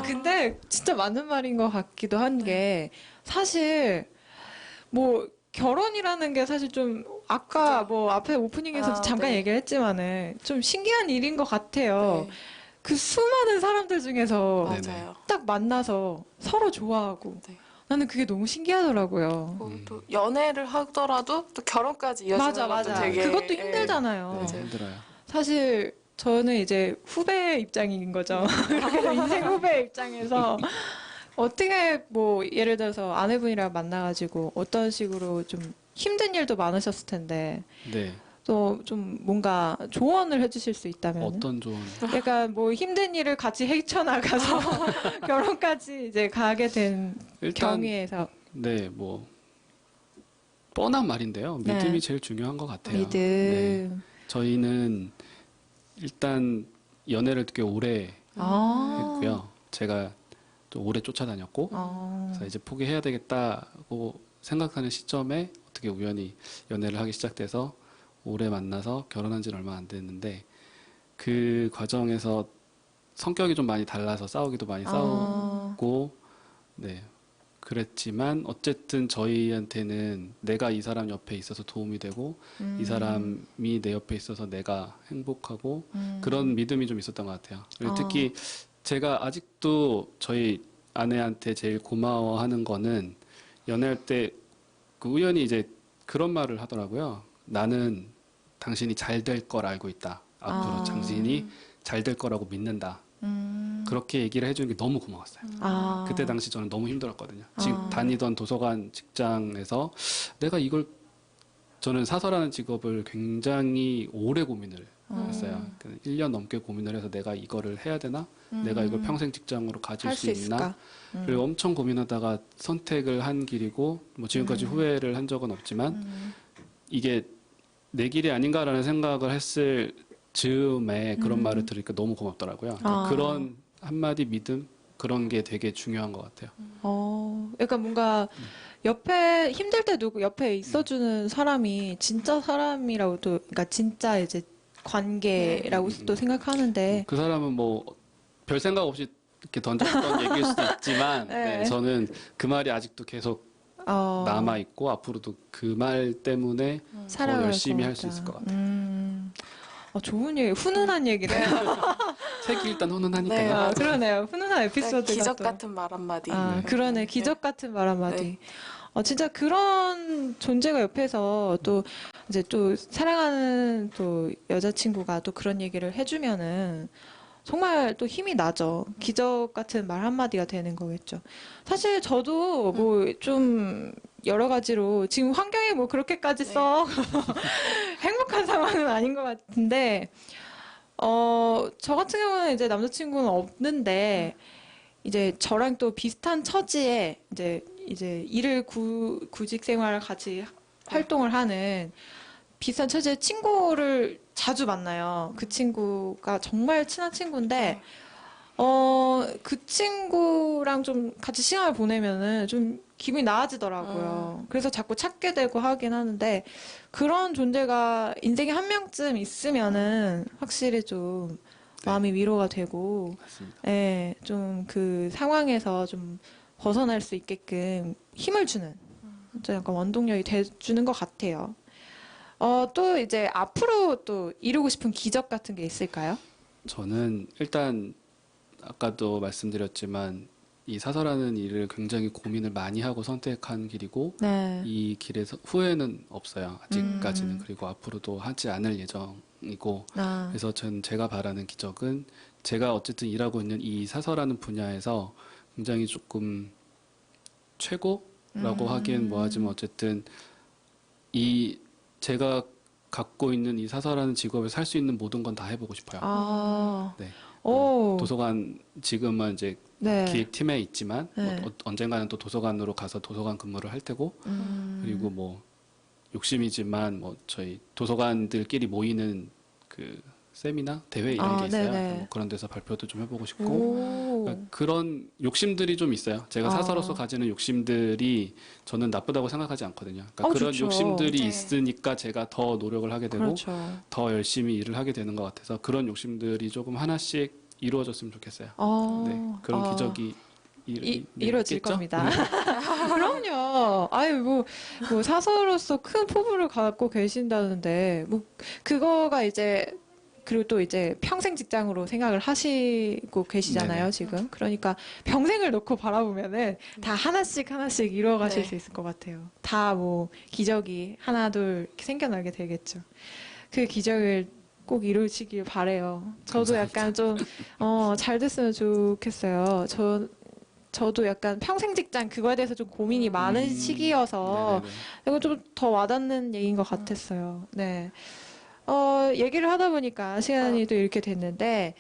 근데 진짜 맞는 말인 것 같기도 한 게 사실 뭐 결혼이라는 게 사실 좀 아까 뭐 앞에 오프닝에서도 아, 잠깐 네. 얘기를 했지만은 좀 신기한 일인 것 같아요. 네. 그 수많은 사람들 중에서 네네. 맞아요. 딱 만나서 서로 좋아하고 네. 나는 그게 너무 신기하더라고요. 그리고 또 연애를 하더라도 또 결혼까지 이어지는 맞아, 것도 맞아. 되게 그것도 예. 힘들잖아요. 네, 힘들어요. 사실 저는 이제 후배 입장인 거죠. 그래서 인생 후배 입장에서 어떻게 뭐 예를 들어서 아내분이랑 만나가지고 어떤 식으로 좀 힘든 일도 많으셨을 텐데 네. 또 좀 뭔가 조언을 해주실 수 있다면 어떤 조언? 약간 뭐 힘든 일을 같이 헤쳐나가서 결혼까지 이제 가게 된 일단 경위에서 네, 뭐 뻔한 말인데요. 네. 믿음이 제일 중요한 것 같아요. 믿음. 네. 저희는 일단 연애를 되게 오래 아. 했고요. 제가 또 오래 쫓아다녔고, 아. 그래서 이제 포기해야 되겠다고 생각하는 시점에 어떻게 우연히 연애를 하기 시작돼서 오래 만나서 결혼한 지는 얼마 안 됐는데 그 과정에서 성격이 좀 많이 달라서 싸우기도 많이 아. 싸우고, 네. 그랬지만 어쨌든 저희한테는 내가 이 사람 옆에 있어서 도움이 되고 이 사람이 내 옆에 있어서 내가 행복하고 그런 믿음이 좀 있었던 것 같아요. 그리고 특히 제가 아직도 저희 아내한테 제일 고마워하는 거는 연애할 때 그 우연히 이제 그런 말을 하더라고요. 나는 당신이 잘 될 걸 알고 있다. 앞으로 당신이 잘 될 거라고 믿는다. 그렇게 얘기를 해주는 게 너무 고마웠어요. 아. 그때 당시 저는 너무 힘들었거든요. 지금 다니던 도서관 직장에서 내가 이걸 저는 사서라는 직업을 굉장히 오래 고민을 했어요. 1년 넘게 고민을 해서 내가 이거를 해야 되나? 내가 이걸 평생 직장으로 가질 할 수 수 있나? 있을까? 그리고 엄청 고민하다가 선택을 한 길이고 뭐 지금까지 후회를 한 적은 없지만 이게 내 길이 아닌가라는 생각을 했을 즈음에 그런 말을 들으니까 너무 고맙더라고요. 아. 그런 한마디 믿음 그런 게 되게 중요한 것 같아요. 약간 뭔가 옆에 힘들 때 누구 옆에 있어주는 사람이 진짜 사람이라고도, 그러니까 진짜 이제 관계라고 또 생각하는데, 그 사람은 뭐 별 생각 없이 이렇게 던졌던 얘기일 수도 있지만 네. 네, 저는 그 말이 아직도 계속 남아 있고 앞으로도 그 말 때문에 더 살아갈 열심히 것 할 수 같다. 있을 것 같아요. 좋은 얘기, 훈훈한 얘기네요. 책이 일단 훈훈하니까요. 네, 아, 그러네요. 훈훈한 에피소드가 기적 또. 같은 말 한마디. 아, 그러네. 기적 같은 말 한마디. 네. 진짜 그런 존재가 옆에서 또 이제 또 사랑하는 또 여자친구가 또 그런 얘기를 해주면은 정말 또 힘이 나죠. 기적 같은 말 한마디가 되는 거겠죠. 사실 저도 뭐 좀 여러 가지로 지금 환경이 뭐 그렇게까지 써 행복한 상황은 아닌 것 같은데, 저 같은 경우는 이제 남자친구는 없는데, 이제 저랑 또 비슷한 처지에 이제 일을 구직 생활을 같이 활동을 하는 비슷한 처지의 친구를 자주 만나요. 그 친구가 정말 친한 친구인데, 그 친구랑 좀 같이 시간을 보내면은 좀 기분이 나아지더라고요. 그래서 자꾸 찾게 되고 하긴 하는데, 그런 존재가 인생에 한 명쯤 있으면은 확실히 좀 마음이 위로가 되고, 맞습니다. 예, 좀 그 상황에서 좀 벗어날 수 있게끔 힘을 주는, 좀 약간 원동력이 돼주는 것 같아요. 또 이제 앞으로 또 이루고 싶은 기적 같은 게 있을까요? 저는 일단 아까도 말씀드렸지만 이 사서라는 일을 굉장히 고민을 많이 하고 선택한 길이고 네. 이 길에서 후회는 없어요. 아직까지는. 그리고 앞으로도 하지 않을 예정이고 아, 그래서 제가 바라는 기적은 제가 어쨌든 일하고 있는 이 사서라는 분야에서 굉장히 조금 최고라고 하기엔 뭐하지만 어쨌든 이 제가 갖고 있는 이 사서라는 직업에 살 수 있는 모든 건 다 해보고 싶어요. 아, 네. 오, 도서관 지금은 이제 네. 기획팀에 있지만 네. 뭐 언젠가는 또 도서관으로 가서 도서관 근무를 할 테고 그리고 뭐 욕심이지만 뭐 저희 도서관들끼리 모이는 그 세미나 대회 이런 게 있어요. 네네. 뭐 그런 데서 발표도 좀 해보고 싶고 오, 그러니까 그런 욕심들이 좀 있어요. 제가 사서로서 가지는 욕심들이 저는 나쁘다고 생각하지 않거든요. 그러니까 그런 좋죠. 욕심들이 네. 있으니까 제가 더 노력을 하게 되고 그렇죠. 더 열심히 일을 하게 되는 것 같아서 그런 욕심들이 조금 하나씩 이루어졌으면 좋겠어요. 네, 그런 기적이 이루어질 있겠죠? 겁니다. 그럼요. 아유, 뭐 사서로서 큰 포부를 갖고 계신다는데, 뭐, 그거가 이제, 그리고 또 이제 평생 직장으로 생각을 하시고 계시잖아요, 네네. 지금. 그러니까 평생을 놓고 바라보면은 다 하나씩 이루어 가실 네. 수 있을 것 같아요. 다 뭐, 기적이 하나, 둘 이렇게 생겨나게 되겠죠. 그 기적을 꼭 이루시길 바래요. 저도 감사합니다. 약간 좀, 잘 됐으면 좋겠어요. 저도 약간 평생 직장 그거에 대해서 좀 고민이 많은 시기여서 네네네. 이거 좀 더 와닿는 얘기인 것 같았어요. 네. 얘기를 하다 보니까 시간이 또 이렇게 됐는데,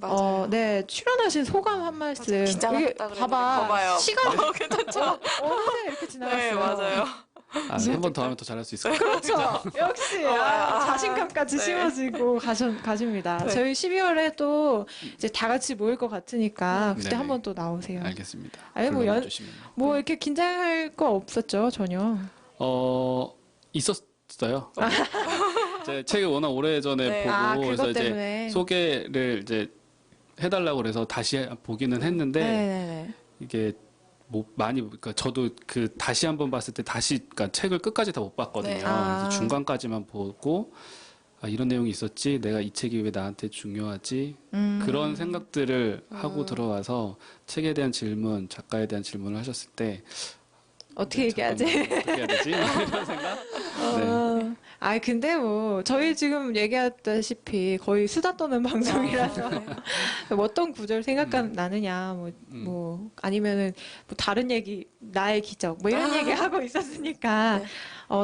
맞아요. 네, 출연하신 소감 한 말씀. 긴장했다 이게 그랬는데 봐봐. 봐봐요. 시간이 괜찮죠? 어느새 이렇게 지나갔어요. 네, 맞아요. 한 번 더 하면 더 잘할 수 있을 것 같아요. 그렇죠. 역시 자신감까지 네. 심어지고 가십니다. 네. 저희 12월에 또 이제 다 같이 모일 것 같으니까 그때 네네. 한번 또 나오세요. 알겠습니다. 아니, 뭐 불러주시면. 뭐 이렇게 긴장할 거 없었죠, 전혀. 있었어요. 제 책을 워낙 오래 전에 네. 보고 그래서 그것 이제 때문에. 소개를 이제 해달라고 그래서 다시 보기는 했는데 네네네. 이게 뭐 많이 그러니까 저도 그 다시 한번 봤을 때 다시 그러니까 책을 끝까지 다 못 봤거든요. 네. 아. 그래서 중간까지만 보고 이런 내용이 있었지. 내가 이 책이 왜 나한테 중요하지? 그런 생각들을 하고 들어와서 책에 대한 질문, 작가에 대한 질문을 하셨을 때 어떻게 얘기하지? 잠깐만, 어떻게 해야 되지? 이런 생각? 네. 근데 뭐, 저희 지금 얘기했다시피 거의 수다 떠는 방송이라서, 뭐 어떤 구절 생각나느냐, 아니면은, 뭐 다른 얘기, 나의 기적, 뭐 이런 얘기 하고 있었으니까, 네.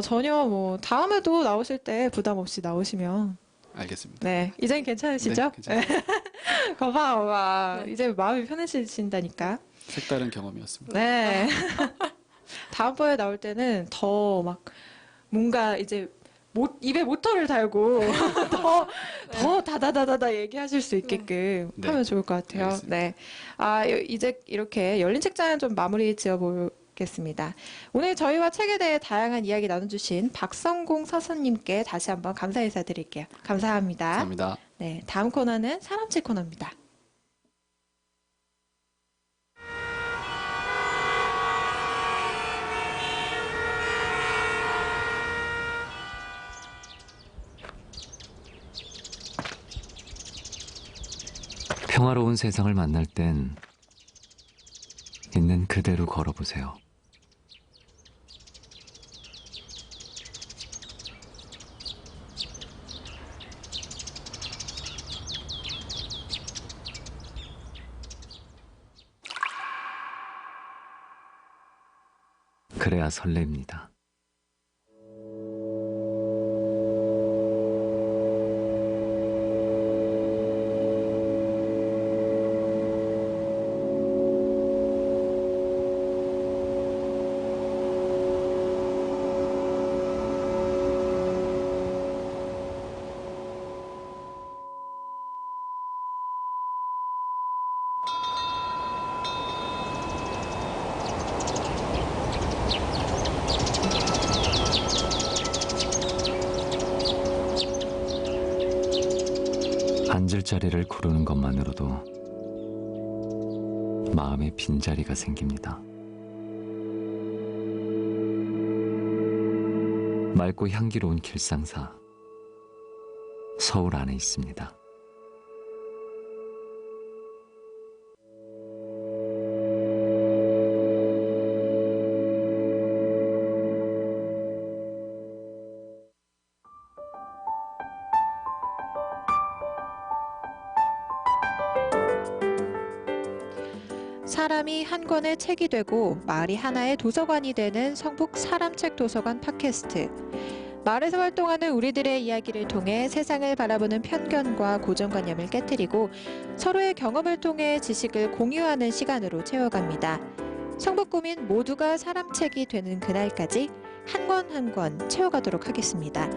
전혀 뭐, 다음에도 나오실 때 부담 없이 나오시면, 알겠습니다. 네, 이젠 괜찮으시죠? 네, 괜찮아요. 거봐. 이제 마음이 편해지신다니까. 색다른 경험이었습니다. 네. 다음번에 나올 때는 더 막 뭔가 이제 입에 모터를 달고 더 다다다다다 얘기하실 수 있게끔 네. 하면 좋을 것 같아요. 알겠습니다. 네. 이제 이렇게 열린 책장 좀 마무리 지어보겠습니다. 오늘 저희와 책에 대해 다양한 이야기 나눠주신 박성공 서선님께 다시 한번 감사 인사드릴게요. 감사합니다. 감사합니다. 네. 다음 코너는 사람책 코너입니다. 평화로운 세상을 만날 땐 있는 그대로 걸어보세요. 그래야 설렙니다. 앉을 자리를 고르는 것만으로도 마음의 빈자리가 생깁니다. 맑고 향기로운 길상사, 서울 안에 있습니다. 사람이 한 권의 책이 되고 마을이 하나의 도서관이 되는 성북 사람책 도서관 팟캐스트. 마을에서 활동하는 우리들의 이야기를 통해 세상을 바라보는 편견과 고정관념을 깨뜨리고 서로의 경험을 통해 지식을 공유하는 시간으로 채워갑니다. 성북구민 모두가 사람책이 되는 그날까지 한 권 한 권 채워가도록 하겠습니다.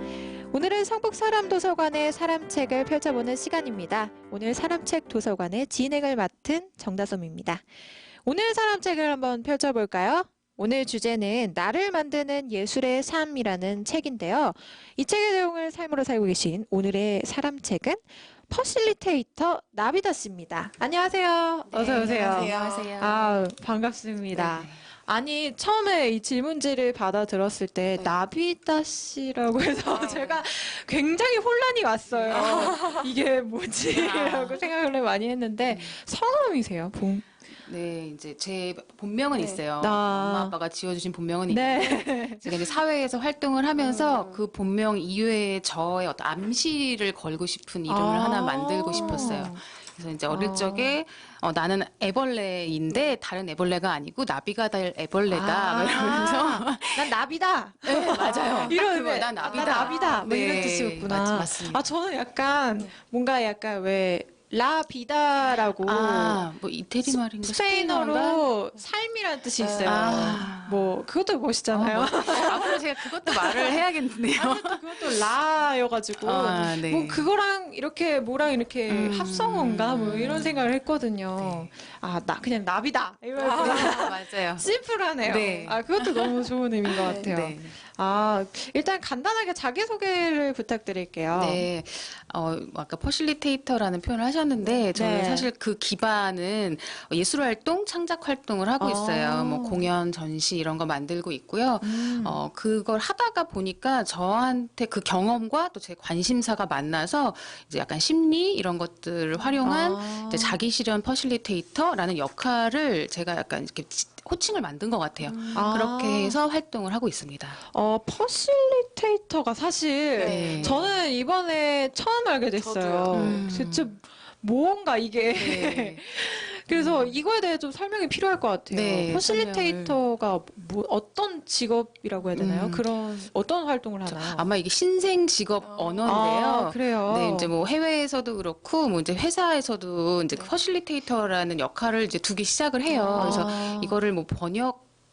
오늘은 성북 사람도서관의 사람책을 펼쳐보는 시간입니다. 오늘 사람책 도서관의 진행을 맡은 정다솜입니다. 오늘 사람책을 한번 펼쳐볼까요? 오늘 주제는 나를 만드는 예술의 삶이라는 책인데요. 이 책의 내용을 삶으로 살고 계신 오늘의 사람책은 퍼실리테이터 나비다 씨입니다. 안녕하세요. 어서 오세요. 안녕하세요. 아, 반갑습니다. 아니, 처음에 이 질문지를 받아 들었을 때 나비다 씨라고 해서 제가 굉장히 혼란이 왔어요. 이게 뭐지? 라고 생각을 많이 했는데 성함이세요? 네, 이제 제 본명은 있어요. 아. 엄마 아빠가 지어주신 본명은 있는데 제가 이제 사회에서 활동을 하면서 그 본명 이외에 저의 어떤 암시를 걸고 싶은 이름을 하나 만들고 싶었어요. 그래서 이제 어릴 적에 나는 애벌레인데 다른 애벌레가 아니고 나비가 될 애벌레다 막 이러면서 난 나비다. 네, 맞아요. 이러는데 난 나비다. 나 나비다. 뭐 이런 네, 뜻이었구나. 맞습니다. 아, 저는 약간 뭔가 약간 왜 라비다라고 뭐 이태리 말인가 스페인어로 삶이라는 뜻이 있어요. 아. 뭐 그것도 멋있잖아요. 앞으로 제가 그것도 말을 해야겠네요. 그것도 라여가지고 네. 뭐 그거랑 이렇게 뭐랑 이렇게 합성어인가 뭐 이런 생각을 했거든요. 아, 나 그냥 나비다. 맞아요. 심플하네요. 네. 아, 그것도 너무 좋은 의미인 것 같아요. 네. 아, 일단 간단하게 자기소개를 부탁드릴게요. 네, 아까 퍼실리테이터라는 표현을 하셨는데 저는 네. 사실 그 기반은 예술활동, 창작활동을 하고 있어요. 뭐 공연, 전시 이런 거 만들고 있고요. 그걸 하다가 보니까 저한테 그 경험과 또 제 관심사가 만나서 이제 약간 심리 이런 것들을 활용한 이제 자기 실현 퍼실리테이터라는 역할을 제가 약간 이렇게 호칭을 만든 것 같아요. 그렇게 해서 활동을 하고 있습니다. 퍼실리테이터가 사실 네. 저는 이번에 처음 알게 됐어요. 대체 뭔가 이게. 네. 그래서 이거에 대해 좀 설명이 필요할 것 같아요. 네, 퍼실리테이터가 뭐 어떤 직업이라고 해야 되나요? 그런 어떤 활동을 하나요? 아마 이게 신생 직업 언어인데요. 아, 그래요? 네, 이제 뭐 해외에서도 그렇고, 뭐 이제 회사에서도 이제 퍼실리테이터라는 역할을 이제 두기 시작을 해요. 그래서 이거를 뭐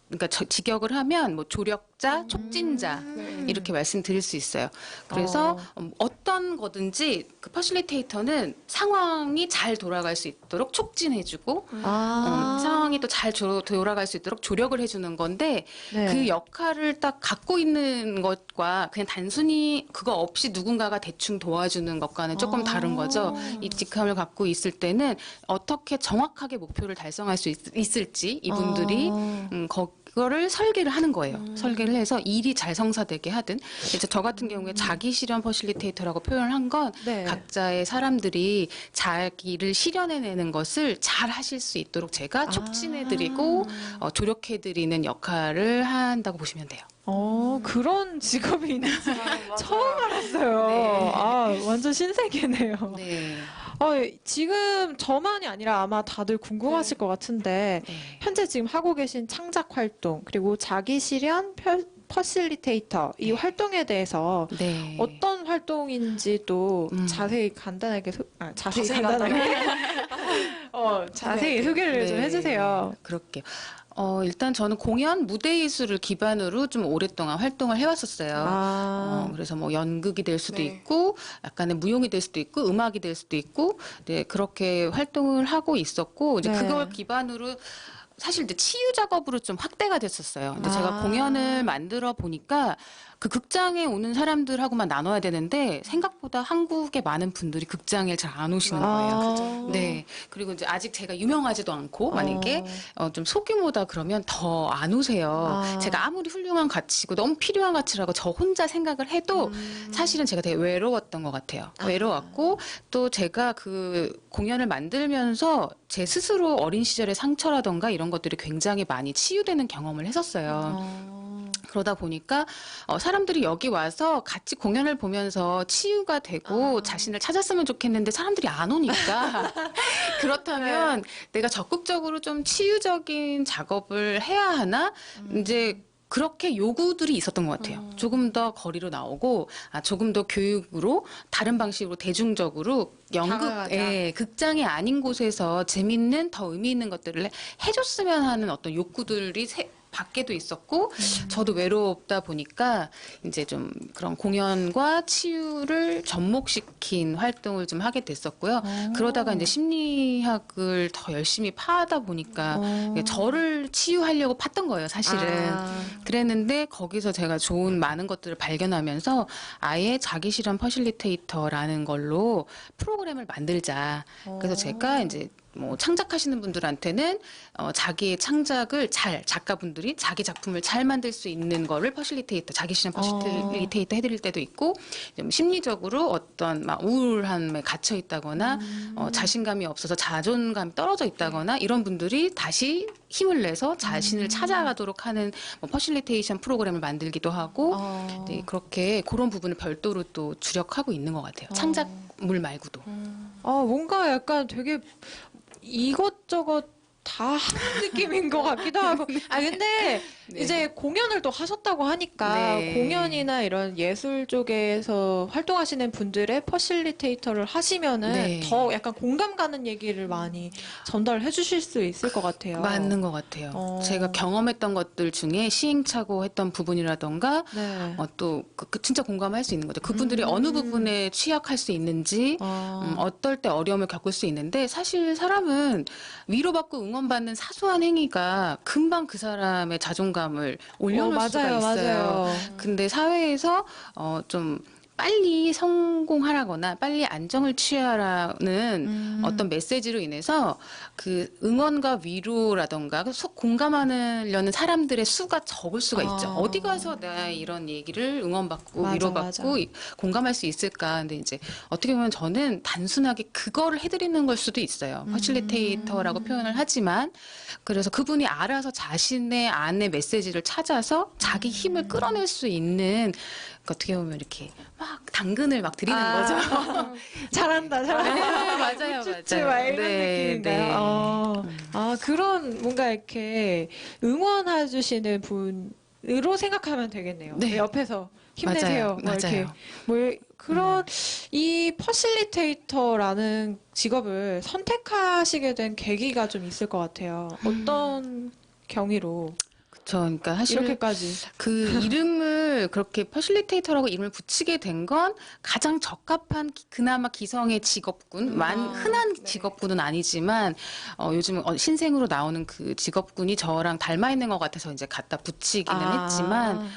그러니까 직역을 하면 뭐 조력자, 촉진자 이렇게 말씀드릴 수 있어요. 그래서 어떤 거든지 그 퍼실리테이터는 상황이 잘 돌아갈 수 있도록 촉진해주고 상황이 또 잘 돌아갈 수 있도록 조력을 해주는 건데 네. 그 역할을 딱 갖고 있는 것과 그냥 단순히 그거 없이 누군가가 대충 도와주는 것과는 조금 다른 거죠. 이 직함을 갖고 있을 때는 어떻게 정확하게 목표를 달성할 수 있을지 이분들이 그거를 설계를 하는 거예요. 설계를 해서 일이 잘 성사되게 하든. 이제 저 같은 경우에 자기 실현 퍼실리테이터라고 표현을 한 건 네. 각자의 사람들이 자기를 실현해내는 것을 잘 하실 수 있도록 제가 촉진해드리고 조력해드리는 역할을 한다고 보시면 돼요. 그런 직업이 있는지 처음 알았어요. 네. 아, 완전 신세계네요. 네. 지금 저만이 아니라 아마 다들 궁금하실 것 같은데 네. 현재 지금 하고 계신 창작 활동 그리고 자기 실현 퍼실리테이터 이 활동에 대해서 네. 어떤 활동인지 또 자세히 간단하게 자세히 소개를 좀 네. 해주세요. 그럴게요. 일단 저는 공연, 무대 예술을 기반으로 좀 오랫동안 활동을 해왔었어요. 그래서 뭐 연극이 될 수도 네. 있고, 약간의 무용이 될 수도 있고, 음악이 될 수도 있고, 네, 그렇게 활동을 하고 있었고, 이제 네. 그걸 기반으로 사실 이제 치유 작업으로 좀 확대가 됐었어요. 근데 제가 공연을 만들어 보니까 그 극장에 오는 사람들하고만 나눠야 되는데 생각보다 한국의 많은 분들이 극장에 잘 안 오시는 거예요. 네. 그리고 이제 아직 제가 유명하지도 않고 만약에 좀 소규모다 그러면 더 안 오세요. 제가 아무리 훌륭한 가치고 너무 필요한 가치라고 저 혼자 생각을 해도 사실은 제가 되게 외로웠던 것 같아요. 외로웠고 또 제가 그 공연을 만들면서 제 스스로 어린 시절의 상처라던가 이런 것들이 굉장히 많이 치유되는 경험을 했었어요. 그러다 보니까 사람들이 여기 와서 같이 공연을 보면서 치유가 되고 자신을 찾았으면 좋겠는데 사람들이 안 오니까 그렇다면 내가 적극적으로 좀 치유적인 작업을 해야 하나? 이제 그렇게 요구들이 있었던 것 같아요. 조금 더 거리로 나오고, 조금 더 교육으로, 다른 방식으로 대중적으로 연극, 극장이 아닌 곳에서 재밌는, 더 의미 있는 것들을 해줬으면 하는 어떤 욕구들이 밖에도 있었고 저도 외롭다 보니까 이제 좀 그런 공연과 치유를 접목시킨 활동을 좀 하게 됐었고요. 그러다가 이제 심리학을 더 열심히 파다 보니까 저를 치유하려고 팠던 거예요, 사실은. 그랬는데 거기서 제가 좋은 많은 것들을 발견하면서 아예 자기 실현 퍼실리테이터라는 걸로 프로그램을 만들자. 그래서 제가 이제 뭐 창작하시는 분들한테는 자기의 창작을 작가분들이 자기 작품을 잘 만들 수 있는 거를 퍼실리테이터, 자기 실현 퍼실리테이터 해드릴 때도 있고, 좀 심리적으로 어떤 막 우울함에 갇혀 있다거나 자신감이 없어서 자존감이 떨어져 있다거나 이런 분들이 다시 힘을 내서 자신을 찾아가도록 하는 뭐 퍼실리테이션 프로그램을 만들기도 하고, 네, 그렇게 그런 부분을 별도로 또 주력하고 있는 것 같아요. 창작물 말고도. 뭔가 약간 되게 이것저것 다 하는 느낌인 것 같기도 하고. 근데 네. 이제 공연을 또 하셨다고 하니까 네. 공연이나 이런 예술 쪽에서 활동하시는 분들의 퍼실리테이터를 하시면은 네. 더 약간 공감 가는 얘기를 많이 전달해 주실 수 있을 것 같아요. 맞는 것 같아요. 제가 경험했던 것들 중에 시행착오 했던 부분이라던가 네. 또 진짜 공감할 수 있는 거죠. 그분들이 어느 부분에 취약할 수 있는지 어떨 때 어려움을 겪을 수 있는데 사실 사람은 위로받고 응원받는 사소한 행위가 금방 그 사람의 자존감을 올려놓을 수가 맞아요, 있어요. 맞아요. 근데 사회에서 좀 빨리 성공하라거나 빨리 안정을 취하라는 어떤 메시지로 인해서 그 응원과 위로라던가 속 공감하려는 사람들의 수가 적을 수가 있죠. 어디 가서 내가 이런 얘기를 응원받고 맞아, 위로받고 맞아. 공감할 수 있을까. 근데 이제 어떻게 보면 저는 단순하게 그거를 해드리는 걸 수도 있어요. 퍼실리테이터라고 표현을 하지만 그래서 그분이 알아서 자신의 안의 메시지를 찾아서 자기 힘을 끌어낼 수 있는 어떻게 보면 이렇게 막 당근을 막 드리는 거죠. 잘한다, 잘한다. 맞아요, 쭈쭈 맞아요. 막 이런 네, 느낌인가요? 그런 뭔가 이렇게 응원해 주시는 분으로 생각하면 되겠네요. 네. 옆에서 힘내세요. 맞아요, 이렇게 맞아요. 뭐 그런 이 퍼실리테이터라는 직업을 선택하시게 된 계기가 좀 있을 것 같아요. 어떤 경위로 그러니까 사실 이렇게까지? 그 이름을 그렇게 퍼실리테이터라고 이름을 붙이게 된 건 가장 적합한 그나마 기성의 직업군, 흔한 직업군은 아니지만 요즘 신생으로 나오는 그 직업군이 저랑 닮아 있는 것 같아서 이제 갖다 붙이기는 했지만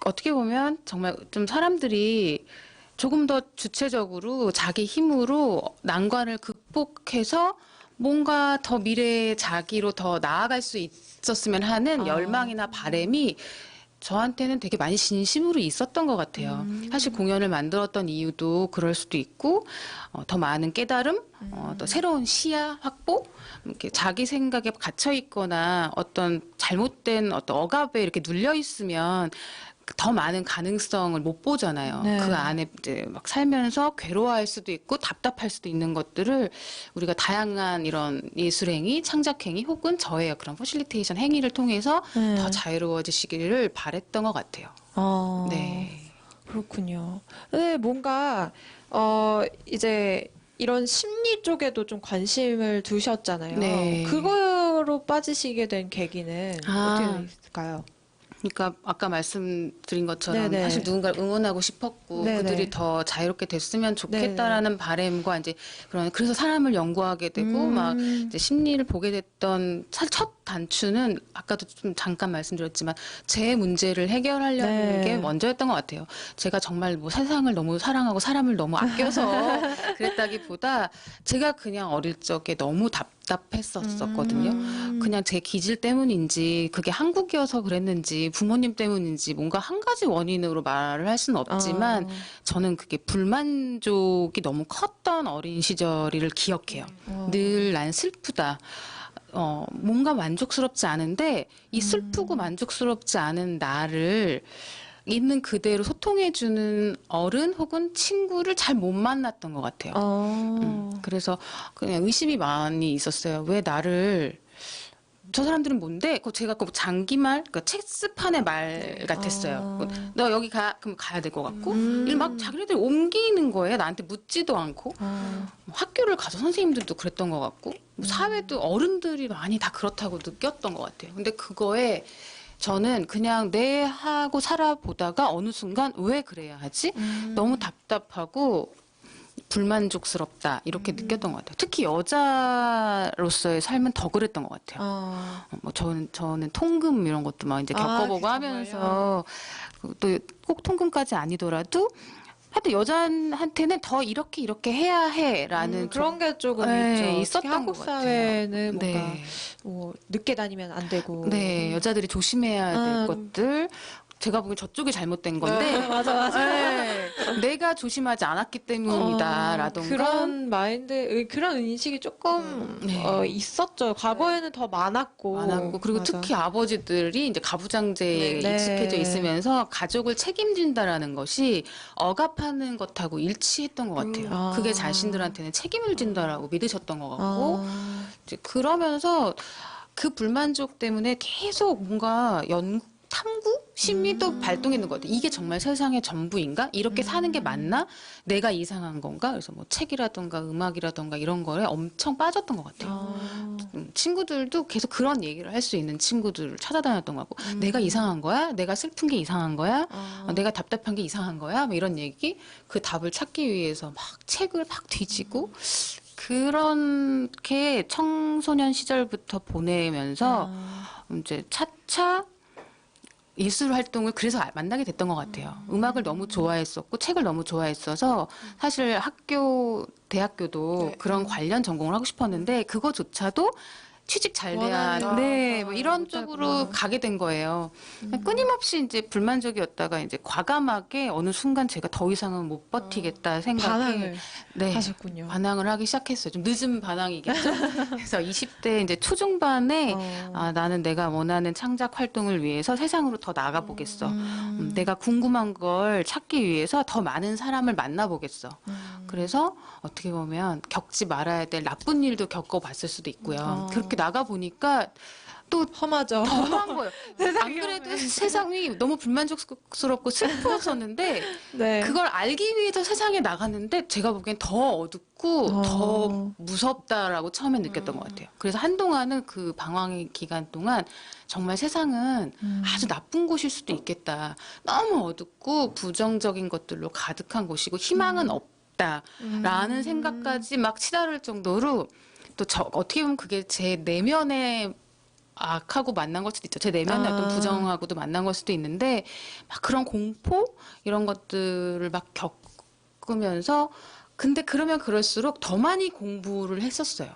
어떻게 보면 정말 좀 사람들이 조금 더 주체적으로 자기 힘으로 난관을 극복해서 뭔가 더 미래의 자기로 더 나아갈 수 있었으면 하는 열망이나 바람이 저한테는 되게 많이 진심으로 있었던 것 같아요. 사실 공연을 만들었던 이유도 그럴 수도 있고, 더 많은 깨달음, 또 새로운 시야 확보, 이렇게 자기 생각에 갇혀 있거나 어떤 잘못된 어떤 억압에 이렇게 눌려 있으면 더 많은 가능성을 못 보잖아요. 네. 그 안에 이제 막 살면서 괴로워할 수도 있고 답답할 수도 있는 것들을 우리가 다양한 이런 예술행위, 창작행위 혹은 저의 그런 퍼실리테이션 행위를 통해서 더 자유로워지시기를 바랬던 것 같아요. 네. 그렇군요. 네, 뭔가 이제 이런 심리 쪽에도 좀 관심을 두셨잖아요. 네. 그거로 빠지시게 된 계기는 어떻게 있을까요? 그러니까 아까 말씀드린 것처럼 네네. 사실 누군가를 응원하고 싶었고 네네. 그들이 더 자유롭게 됐으면 좋겠다라는 바람과 이제 그래서 사람을 연구하게 되고 막 이제 심리를 보게 됐던 첫 단추는 아까도 좀 잠깐 말씀드렸지만 제 문제를 해결하려는 네. 게 먼저였던 것 같아요. 제가 정말 뭐 세상을 너무 사랑하고 사람을 너무 아껴서 그랬다기보다 제가 그냥 어릴 적에 너무 답답했었거든요. 그냥 제 기질 때문인지 그게 한국이어서 그랬는지 부모님 때문인지 뭔가 한 가지 원인으로 말을 할 수는 없지만 저는 그게 불만족이 너무 컸던 어린 시절을 기억해요. 늘 난 슬프다. 뭔가 만족스럽지 않은데 이 슬프고 만족스럽지 않은 나를 있는 그대로 소통해주는 어른 혹은 친구를 잘 못 만났던 것 같아요. 그래서 그냥 의심이 많이 있었어요. 왜 나를 저 사람들은 뭔데? 그 제가 그 장기말, 그러니까 체스판의 말 같았어요. 너 여기 가, 그럼 가야 될 것 같고, 이를 막 자기네들이 옮기는 거예요. 나한테 묻지도 않고. 뭐 학교를 가서 선생님들도 그랬던 것 같고, 뭐 사회도 어른들이 많이 다 그렇다고 느꼈던 것 같아요. 근데 그거에 저는 그냥 내 하고 살아보다가 어느 순간 왜 그래야 하지? 너무 답답하고 불만족스럽다 이렇게 느꼈던 것 같아요. 특히 여자로서의 삶은 더 그랬던 것 같아요. 뭐 저는 통금 이런 것도 막 이제 겪어보고 하면서 또 꼭 통금까지 아니더라도 하여튼 여자한테는 더 이렇게 해야 해라는 그런 게 조금 네, 있죠. 있었던 한국 것 같아요. 사회는 뭔가 네. 뭐 늦게 다니면 안 되고. 네, 여자들이 조심해야 될 것들. 제가 보기엔 저쪽이 잘못된 건데 맞아. 네, 내가 조심하지 않았기 때문이다라던가 그런 마인드, 그런 인식이 조금 네. 있었죠. 과거에는 더 많았고. 그리고 맞아. 특히 아버지들이 이제 가부장제에 네. 익숙해져 있으면서 가족을 책임진다라는 것이 억압하는 것하고 일치했던 것 같아요. 그게 자신들한테는 책임을 진다라고 믿으셨던 것 같고 이제 그러면서 그 불만족 때문에 계속 뭔가 탐구? 심리도 발동했는 것 같아요. 이게 정말 세상의 전부인가? 이렇게 사는 게 맞나? 내가 이상한 건가? 그래서 뭐 책이라던가 음악이라던가 이런 거에 엄청 빠졌던 것 같아요. 친구들도 계속 그런 얘기를 할 수 있는 친구들을 찾아다녔던 것 같고 내가 이상한 거야? 내가 슬픈 게 이상한 거야? 내가 답답한 게 이상한 거야? 뭐 이런 얘기? 그 답을 찾기 위해서 막 책을 막 뒤지고 그렇게 청소년 시절부터 보내면서 이제 차차 예술 활동을 그래서 만나게 됐던 것 같아요. 음악을 너무 좋아했었고 책을 너무 좋아했어서 사실 대학교도 그런 관련 전공을 하고 싶었는데 그거조차도 취직 잘 돼야 네, 뭐 이런 쪽으로 가게 된 거예요. 끊임없이 이제 불만족이었다가 이제 과감하게 어느 순간 제가 더 이상은 못 버티겠다 생각에 반항을 네, 하셨군요. 반항을 하기 시작했어요. 좀 늦은 반항이겠죠. 그래서 20대 이제 초중반에 나는 내가 원하는 창작 활동을 위해서 세상으로 더 나가보겠어. 내가 궁금한 걸 찾기 위해서 더 많은 사람을 만나보겠어. 그래서 어떻게 보면 겪지 말아야 될 나쁜 일도 겪어봤을 수도 있고요. 그렇게 나가 보니까 또 험하죠. 더 험한 거예요. 안 그래도 세상이 너무 불만족스럽고 슬펐었는데 네. 그걸 알기 위해서 세상에 나갔는데 제가 보기엔 더 어둡고 더 무섭다라고 처음에 느꼈던 것 같아요. 그래서 한동안은 그 방황의 기간 동안 정말 세상은 아주 나쁜 곳일 수도 있겠다. 너무 어둡고 부정적인 것들로 가득한 곳이고 희망은 없다라는 생각까지 막 치달을 정도로 또 어떻게 보면 그게 제 내면의 악하고 만난 걸 수도 있죠. 제 내면의 어떤 부정하고도 만난 걸 수도 있는데 막 그런 공포 이런 것들을 막 겪으면서 근데 그러면 그럴수록 더 많이 공부를 했었어요.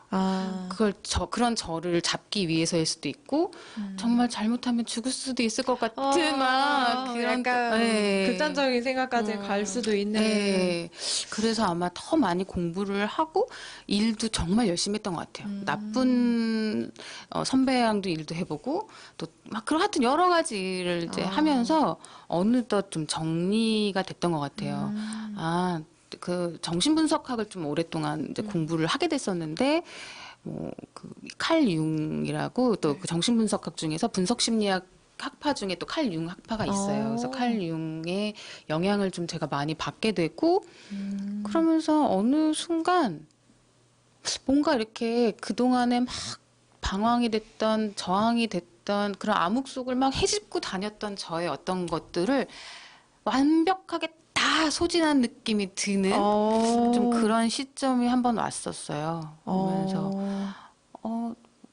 그걸 그런 저를 잡기 위해서일 수도 있고 정말 잘못하면 죽을 수도 있을 것 같은 막 그런 약간 네. 극단적인 생각까지 갈 수도 있는. 네. 그래서 아마 더 많이 공부를 하고 일도 정말 열심히 했던 것 같아요. 나쁜 선배랑도 일도 해보고 또 막 그런 하여튼 여러 가지 일을 이제 하면서 어느덧 좀 정리가 됐던 것 같아요. 그 정신분석학을 좀 오랫동안 이제 공부를 하게 됐었는데 그 칼 융이라고 또 그 정신분석학 중에서 분석심리학 학파 중에 또 칼 융 학파가 있어요. 그래서 칼 융의 영향을 좀 제가 많이 받게 되고 그러면서 어느 순간 뭔가 이렇게 그동안에 막 방황이 됐던 저항이 됐던 그런 암흑 속을 막 헤집고 다녔던 저의 어떤 것들을 완벽하게 다 소진한 느낌이 드는 좀 그런 시점이 한번 왔었어요. 그러면서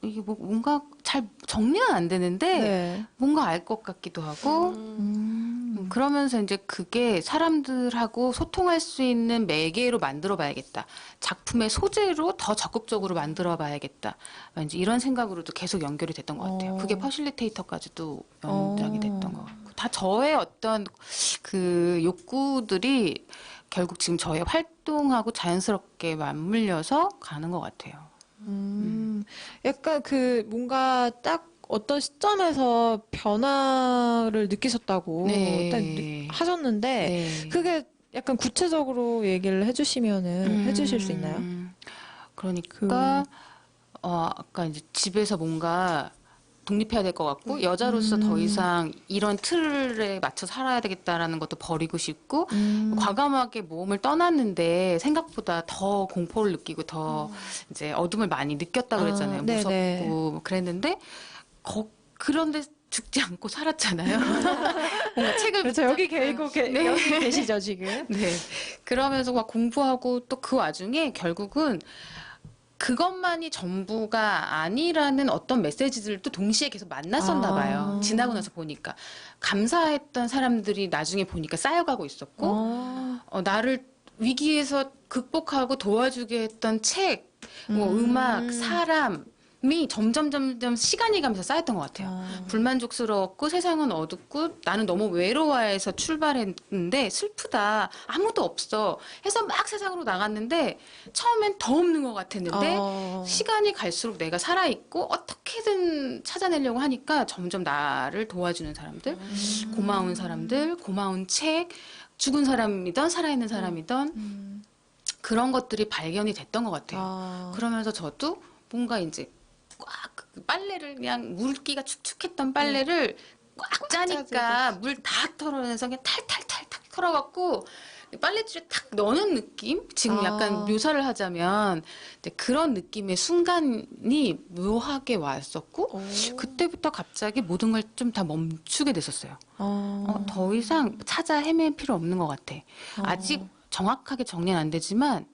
이게 뭔가 잘 정리는 안 되는데 네. 뭔가 알 것 같기도 하고 그러면서 이제 그게 사람들하고 소통할 수 있는 매개로 만들어 봐야겠다. 작품의 소재로 더 적극적으로 만들어 봐야겠다. 이제 이런 생각으로도 계속 연결이 됐던 것 같아요. 그게 퍼실리테이터까지도 연장이 됐던 것 같고 다 저의 어떤 그 욕구들이 결국 지금 저의 활동하고 자연스럽게 맞물려서 가는 것 같아요. 약간 그 뭔가 딱 어떤 시점에서 변화를 느끼셨다고 네. 딱 하셨는데 네. 그게 약간 구체적으로 얘기를 해주시면은 해주실 수 있나요? 그러니까 아까 이제 집에서 뭔가 독립해야 될 것 같고 여자로서 더 이상 이런 틀에 맞춰 살아야 되겠다라는 것도 버리고 싶고 과감하게 모험을 떠났는데 생각보다 더 공포를 느끼고 더 이제 어둠을 많이 느꼈다 그랬잖아요. 네네. 무섭고 그랬는데 그런데 죽지 않고 살았잖아요. 뭔가 책을 그렇죠. 여기 계고 네. 여기 계시죠 지금. 네. 그러면서 막 공부하고 또 그 와중에 결국은 그것만이 전부가 아니라는 어떤 메시지들도 동시에 계속 만났었나 봐요. 지나고 나서 보니까. 감사했던 사람들이 나중에 보니까 쌓여가고 있었고, 나를 위기에서 극복하고 도와주게 했던 책, 뭐 음악, 사람이 점점 시간이 가면서 쌓였던 것 같아요. 불만족스러웠고 세상은 어둡고 나는 너무 외로워해서 출발했는데 슬프다. 아무도 없어. 해서 막 세상으로 나갔는데 처음엔 더 없는 것 같았는데 시간이 갈수록 내가 살아있고 어떻게든 찾아내려고 하니까 점점 나를 도와주는 사람들, 고마운 사람들, 고마운 책, 죽은 사람이든 살아있는 사람이든 그런 것들이 발견이 됐던 것 같아요. 그러면서 저도 뭔가 이제 꽉 빨래를 그냥 물기가 축축했던 빨래를 꽉 짜니까 물 다 털어내서 그냥 탈탈탈탈 털어갖고 빨래줄에 탁 넣는 느낌? 지금 약간 묘사를 하자면 이제 그런 느낌의 순간이 묘하게 왔었고 그때부터 갑자기 모든 걸 좀 다 멈추게 됐었어요. 더 이상 찾아 헤맬 필요 없는 것 같아. 아직 정확하게 정리는 안 되지만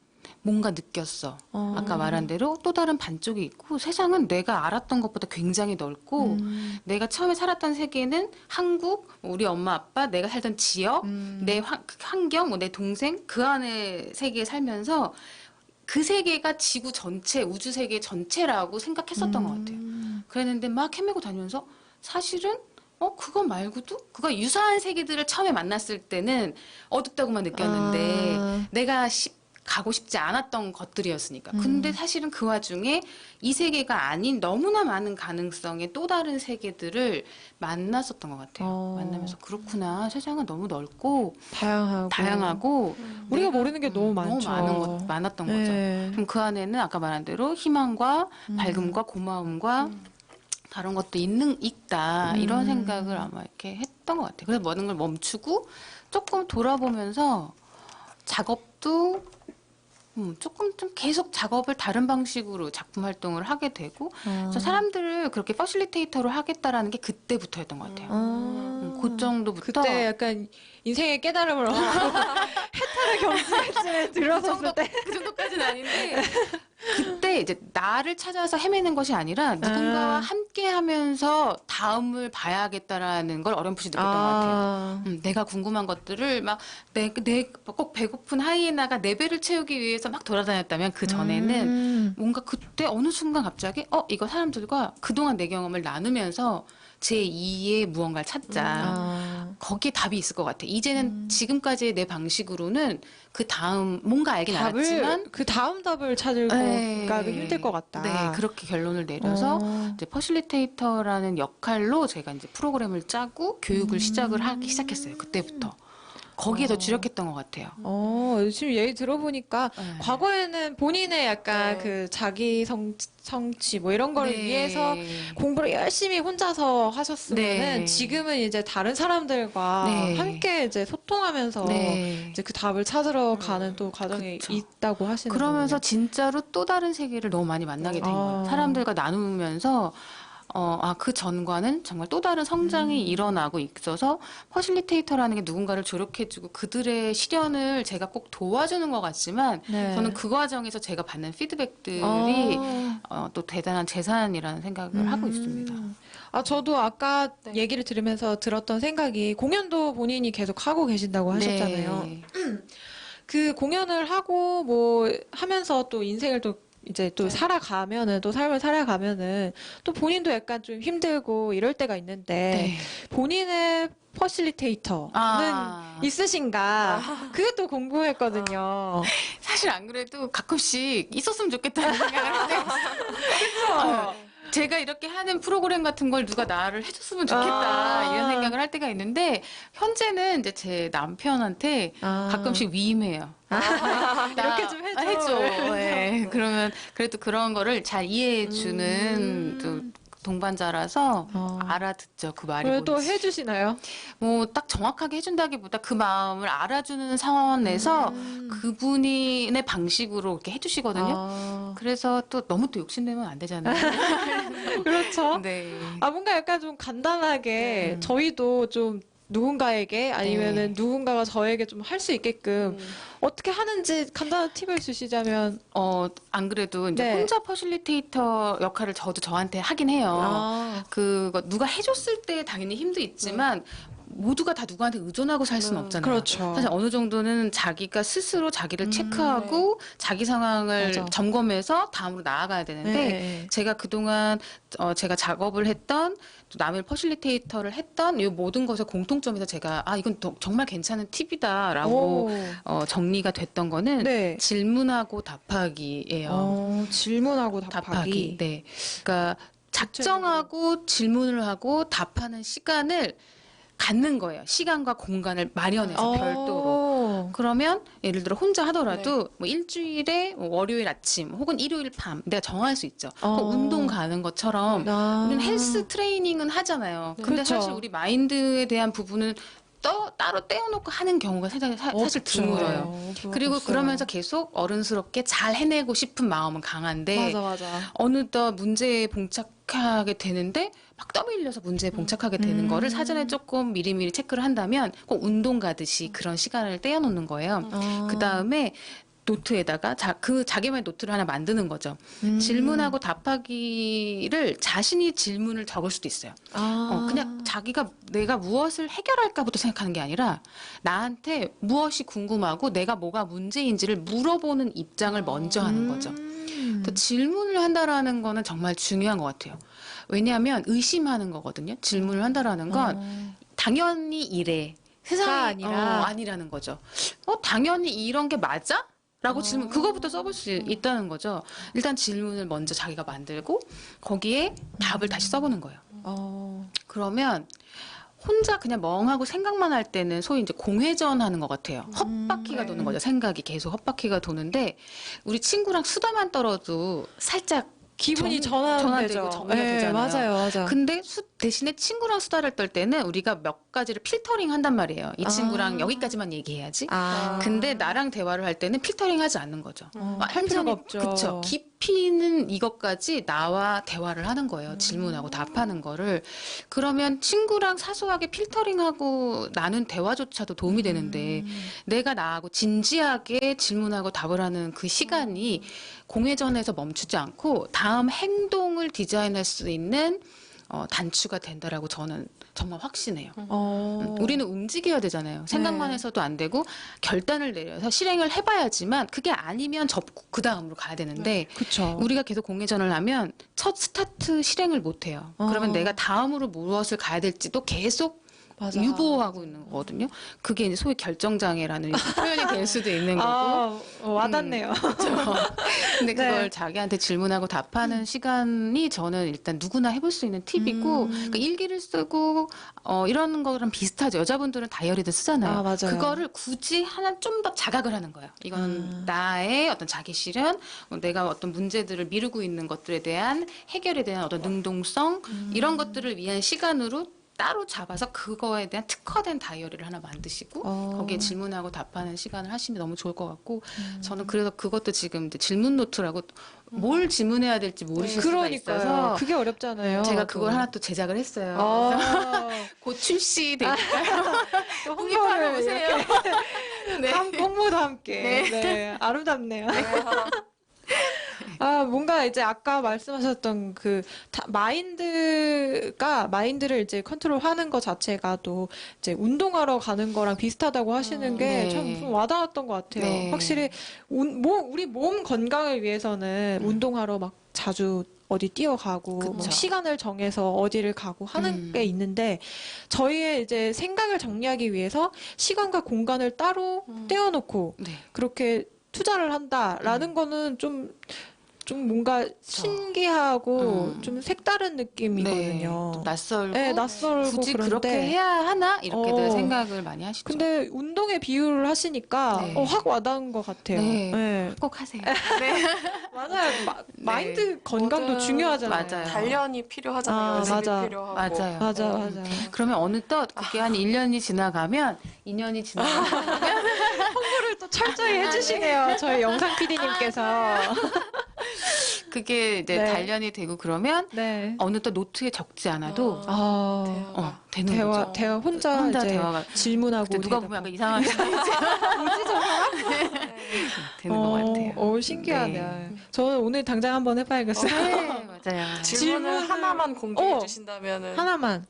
뭔가 느꼈어. 아까 말한 대로 또 다른 반쪽이 있고 세상은 내가 알았던 것보다 굉장히 넓고 내가 처음에 살았던 세계는 한국, 우리 엄마 아빠, 내가 살던 지역, 내 환경, 뭐 내 동생 그 안에 세계에 살면서 그 세계가 지구 전체, 우주 세계 전체라고 생각했었던 것 같아요. 그랬는데 막 헤매고 다니면서 사실은 그거 말고도 그거 유사한 세계들을 처음에 만났을 때는 어둡다고만 느꼈는데 내가 가고 싶지 않았던 것들이었으니까. 근데 사실은 그 와중에 이 세계가 아닌 너무나 많은 가능성의 또 다른 세계들을 만났었던 것 같아요. 만나면서 그렇구나. 세상은 너무 넓고 다양하고 우리가 모르는 게 너무 많죠. 너무 많았던 거죠. 그럼 그 안에는 아까 말한 대로 희망과 밝음과 고마움과 다른 것도 있다. 이런 생각을 아마 이렇게 했던 것 같아요. 그래서 모든 걸 멈추고 조금 돌아보면서 작업도 조금 좀 계속 작업을 다른 방식으로 작품 활동을 하게 되고 그래서 사람들을 그렇게 퍼실리테이터로 하겠다라는 게 그때부터였던 것 같아요. 그 정도부터 그때 약간 인생의 깨달음을 얻고 해탈의 경지에 들어섰을 때 그 정도까지는 아닌데 그때 이제 나를 찾아서 헤매는 것이 아니라 누군가와 함께하면서 다음을 봐야겠다라는 걸 어렴풋이 느꼈던 것 같아요. 내가 궁금한 것들을 막 내 꼭 배고픈 하이에나가 내 배를 채우기 위해서 막 돌아다녔다면 그 전에는 뭔가 그때 어느 순간 갑자기 이거 사람들과 그동안 내 경험을 나누면서 제2의 무언가를 찾자. 거기에 답이 있을 것 같아. 이제는 지금까지의 내 방식으로는 그 다음 뭔가 알긴 알았지만 그 다음 답을 찾을 거가 힘들 것 같다. 네, 그렇게 결론을 내려서 이제 퍼실리테이터라는 역할로 제가 이제 프로그램을 짜고 교육을 시작을 하기 시작했어요. 그때부터. 거기에 더 주력했던 것 같아요. 지금 얘기 들어보니까 과거에는 본인의 약간 그 자기 성취 뭐 이런 거를 위해서 공부를 열심히 혼자서 하셨으면은 지금은 이제 다른 사람들과 함께 이제 소통하면서 이제 그 답을 찾으러 가는 또 과정이 있다고 하시는 그러면서 거군요. 진짜로 또 다른 세계를 너무 많이 만나게 된 거예요. 사람들과 나누면서 그 전과는 정말 또 다른 성장이 일어나고 있어서 퍼실리테이터라는 게 누군가를 조력해주고 그들의 시련을 제가 꼭 도와주는 것 같지만 저는 그 과정에서 제가 받는 피드백들이 또 대단한 재산이라는 생각을 하고 있습니다. 저도 아까 얘기를 들으면서 들었던 생각이 공연도 본인이 계속 하고 계신다고 하셨잖아요. 그 공연을 하고 뭐 하면서 또 인생을 또 이제 또 살아가면은 또 삶을 살아가면은 또 본인도 약간 좀 힘들고 이럴 때가 있는데 본인의 퍼실리테이터는 있으신가? 그게 또 궁금했거든요. 사실 안 그래도 가끔씩 있었으면 좋겠다는 생각을 하세요. 그렇죠. 제가 이렇게 하는 프로그램 같은 걸 누가 나를 해줬으면 좋겠다 이런 생각을 할 때가 있는데 현재는 이제 제 남편한테 가끔씩 위임해요. 이렇게 좀 해줘. 해줘. 네. 그러면 그래도 그런 거를 잘 이해해주는 또 동반자라서 알아듣죠. 그 말이 그걸 또 뭔지. 해주시나요? 뭐 딱 정확하게 해준다기보다 그 마음을 알아주는 상황에서 그분의 방식으로 이렇게 해주시거든요. 그래서 또 너무 또 욕심내면 안 되잖아요. 그렇죠. 네. 뭔가 약간 좀 간단하게 저희도 좀 누군가에게 아니면은 누군가가 저에게 좀 할 수 있게끔 어떻게 하는지 간단한 팁을 주시자면 안 그래도 이제 네. 혼자 퍼실리테이터 역할을 저한테 하긴 해요. 그거 누가 해줬을 때 당연히 힘도 있지만 모두가 다 누구한테 의존하고 살 수는 없잖아요. 그렇죠. 사실 어느 정도는 자기가 스스로 자기를 체크하고 자기 상황을 맞아. 점검해서 다음으로 나아가야 되는데 네. 제가 그동안 제가 작업을 했던 또 남을 퍼실리테이터를 했던 이 모든 것의 공통점에서 제가 이건 정말 괜찮은 팁이다라고 정리가 됐던 거는 네. 질문하고 답하기예요. 질문하고 답하기. 네. 그러니까 작정하고 질문을 하고 답하는 시간을 갖는 거예요. 시간과 공간을 마련해서 별도로. 그러면 예를 들어 혼자 하더라도 뭐 일주일에 월요일 아침 혹은 일요일 밤 내가 정할 수 있죠. 운동 가는 것처럼 우리는 헬스 트레이닝은 하잖아요. 근데 그렇죠. 사실 우리 마인드에 대한 부분은 따로 떼어놓고 하는 경우가 사실 드물어요. 그리고 없어요. 그러면서 계속 어른스럽게 잘 해내고 싶은 마음은 강한데 맞아. 어느덧 문제에 봉착하게 되는데 막 떠밀려서 문제에 봉착하게 되는 거를 사전에 조금 미리미리 체크를 한다면 꼭 운동 가듯이 그런 시간을 떼어놓는 거예요. 그 다음에 노트에다가 자기만의 노트를 하나 만드는 거죠. 질문하고 답하기를 자신이 질문을 적을 수도 있어요. 그냥 내가 무엇을 해결할까부터 생각하는 게 아니라 나한테 무엇이 궁금하고 내가 뭐가 문제인지를 물어보는 입장을 먼저 하는 거죠. 또 질문을 한다라는 거는 정말 중요한 것 같아요. 왜냐하면 의심하는 거거든요. 질문을 한다라는 건 당연히 이래. 세상이 아니라는 거죠. 당연히 이런 게 맞아? 라고 질문, 그거부터 써볼 수 있다는 거죠. 일단 질문을 먼저 자기가 만들고 거기에 답을 다시 써보는 거예요. 그러면 혼자 그냥 멍하고 생각만 할 때는 소위 이제 공회전 하는 것 같아요. 헛바퀴가 도는 거죠. 생각이 계속 헛바퀴가 도는데 우리 친구랑 수다만 떨어도 살짝 기분이 전환되고 전환되죠. 정리가 네, 되잖아요. 맞아요. 근데 대신에 친구랑 수다를 떨 때는 우리가 몇 가지를 필터링 한단 말이에요. 이 친구랑 여기까지만 얘기해야지. 근데 나랑 대화를 할 때는 필터링 하지 않는 거죠. 할 필요가 없죠. 그쵸. 깊이는 이것까지 나와 대화를 하는 거예요. 질문하고 답하는 거를. 그러면 친구랑 사소하게 필터링하고 나눈 대화조차도 도움이 되는데 내가 나하고 진지하게 질문하고 답을 하는 그 시간이 공회전에서 멈추지 않고 다음 행동을 디자인할 수 있는 단추가 된다라고 저는 정말 확신해요. 우리는 움직여야 되잖아요. 생각만 해서도 안 되고 결단을 내려서 실행을 해봐야지만 그게 아니면 접고 그 다음으로 가야 되는데 그쵸. 우리가 계속 공회전을 하면 첫 스타트 실행을 못 해요. 그러면 내가 다음으로 무엇을 가야 될지도 계속 유보하고 있는 거거든요. 그게 이제 소위 결정장애라는 표현이 될 수도 있는 거고. 와닿네요. 그렇죠. 근데 그걸 자기한테 질문하고 답하는 시간이 저는 일단 누구나 해볼 수 있는 팁이고, 그러니까 일기를 쓰고 이런 거랑 비슷하죠. 여자분들은 다이어리도 쓰잖아요. 맞아요. 그거를 굳이 하나 좀 더 자각을 하는 거예요. 이건 나의 어떤 자기 실현, 내가 어떤 문제들을 미루고 있는 것들에 대한 해결에 대한 어떤 능동성 이런 것들을 위한 시간으로 따로 잡아서 그거에 대한 특화된 다이어리를 하나 만드시고 거기에 질문하고 답하는 시간을 하시면 너무 좋을 것 같고 저는 그래서 그것도 지금 이제 질문 노트라고 뭘 질문해야 될지 모르실 수가 있어서 그게 어렵잖아요. 제가 그걸 하나 또 제작을 했어요. 곧 출시되니까요. 홍보를 오세요. 네. 홍보도 함께. 네. 아름답네요. 뭔가 이제 아까 말씀하셨던 그 마인드를 이제 컨트롤하는 것 자체가 또 이제 운동하러 가는 거랑 비슷하다고 하시는 게 참 와닿았던 것 같아요. 네. 확실히 우리 몸 건강을 위해서는 운동하러 막 자주 어디 뛰어가고 뭐 시간을 정해서 어디를 가고 하는 게 있는데 저희의 이제 생각을 정리하기 위해서 시간과 공간을 따로 떼어놓고 그렇게 투자를 한다라는 거는 좀 좀 뭔가 신기하고 좀 색다른 느낌이거든요. 좀 낯설고, 네, 낯설고 굳이 그런데 그렇게 해야 하나 이렇게들 생각을 많이 하시죠. 근데 운동에 비유를 하시니까 네. 확 와닿은 것 같아요. 네. 네. 꼭 하세요. 맞아요. 마인드 건강도 뭐든 중요하잖아요. 맞아요. 단련이 필요하잖아요. 아, 연습이 맞아. 필요하고. 맞아요. 맞아. 그러면 어느덧 그게 한 1년이 지나가면 2년이 지나가면 홍보를 또 철저히 해주시네요. 저희 영상 PD님께서. 그게 이제 네. 단련이 되고 그러면 네. 어느덧 노트에 적지 않아도 되는 거죠. 대화 혼자 이제 대화가 질문하고 그때 누가 보면 약간 이상한 뭐지 저 사람? 되는 것 같아요. 신기하네요. 네. 저는 오늘 당장 한번 해봐야겠어요. 네, 맞아요. 질문을 하나만 공개해 주신다면은 하나만.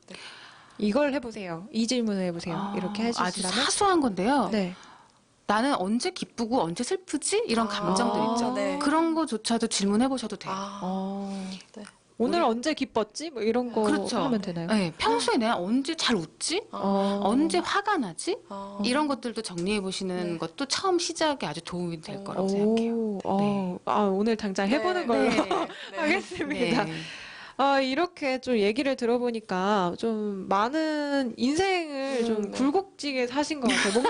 이걸 해보세요. 이 질문을 해보세요. 이렇게 아주 해주시라면. 사소한 건데요. 네. 나는 언제 기쁘고 언제 슬프지? 이런 감정들 있죠. 네. 그런 거조차도 질문해 보셔도 돼요. 네. 오늘 언제 기뻤지? 뭐 이런 거 그렇죠. 하면 되나요? 네, 평소에 내가 언제 잘 웃지? 언제 화가 나지? 이런 것들도 정리해 보시는 것도 처음 시작에 아주 도움이 될 거라고 생각해요. 오늘 당장 해보는 걸로 하겠습니다. 네. 이렇게 좀 얘기를 들어보니까 좀 많은 인생을 좀 굴곡지게 사신 것 같아요.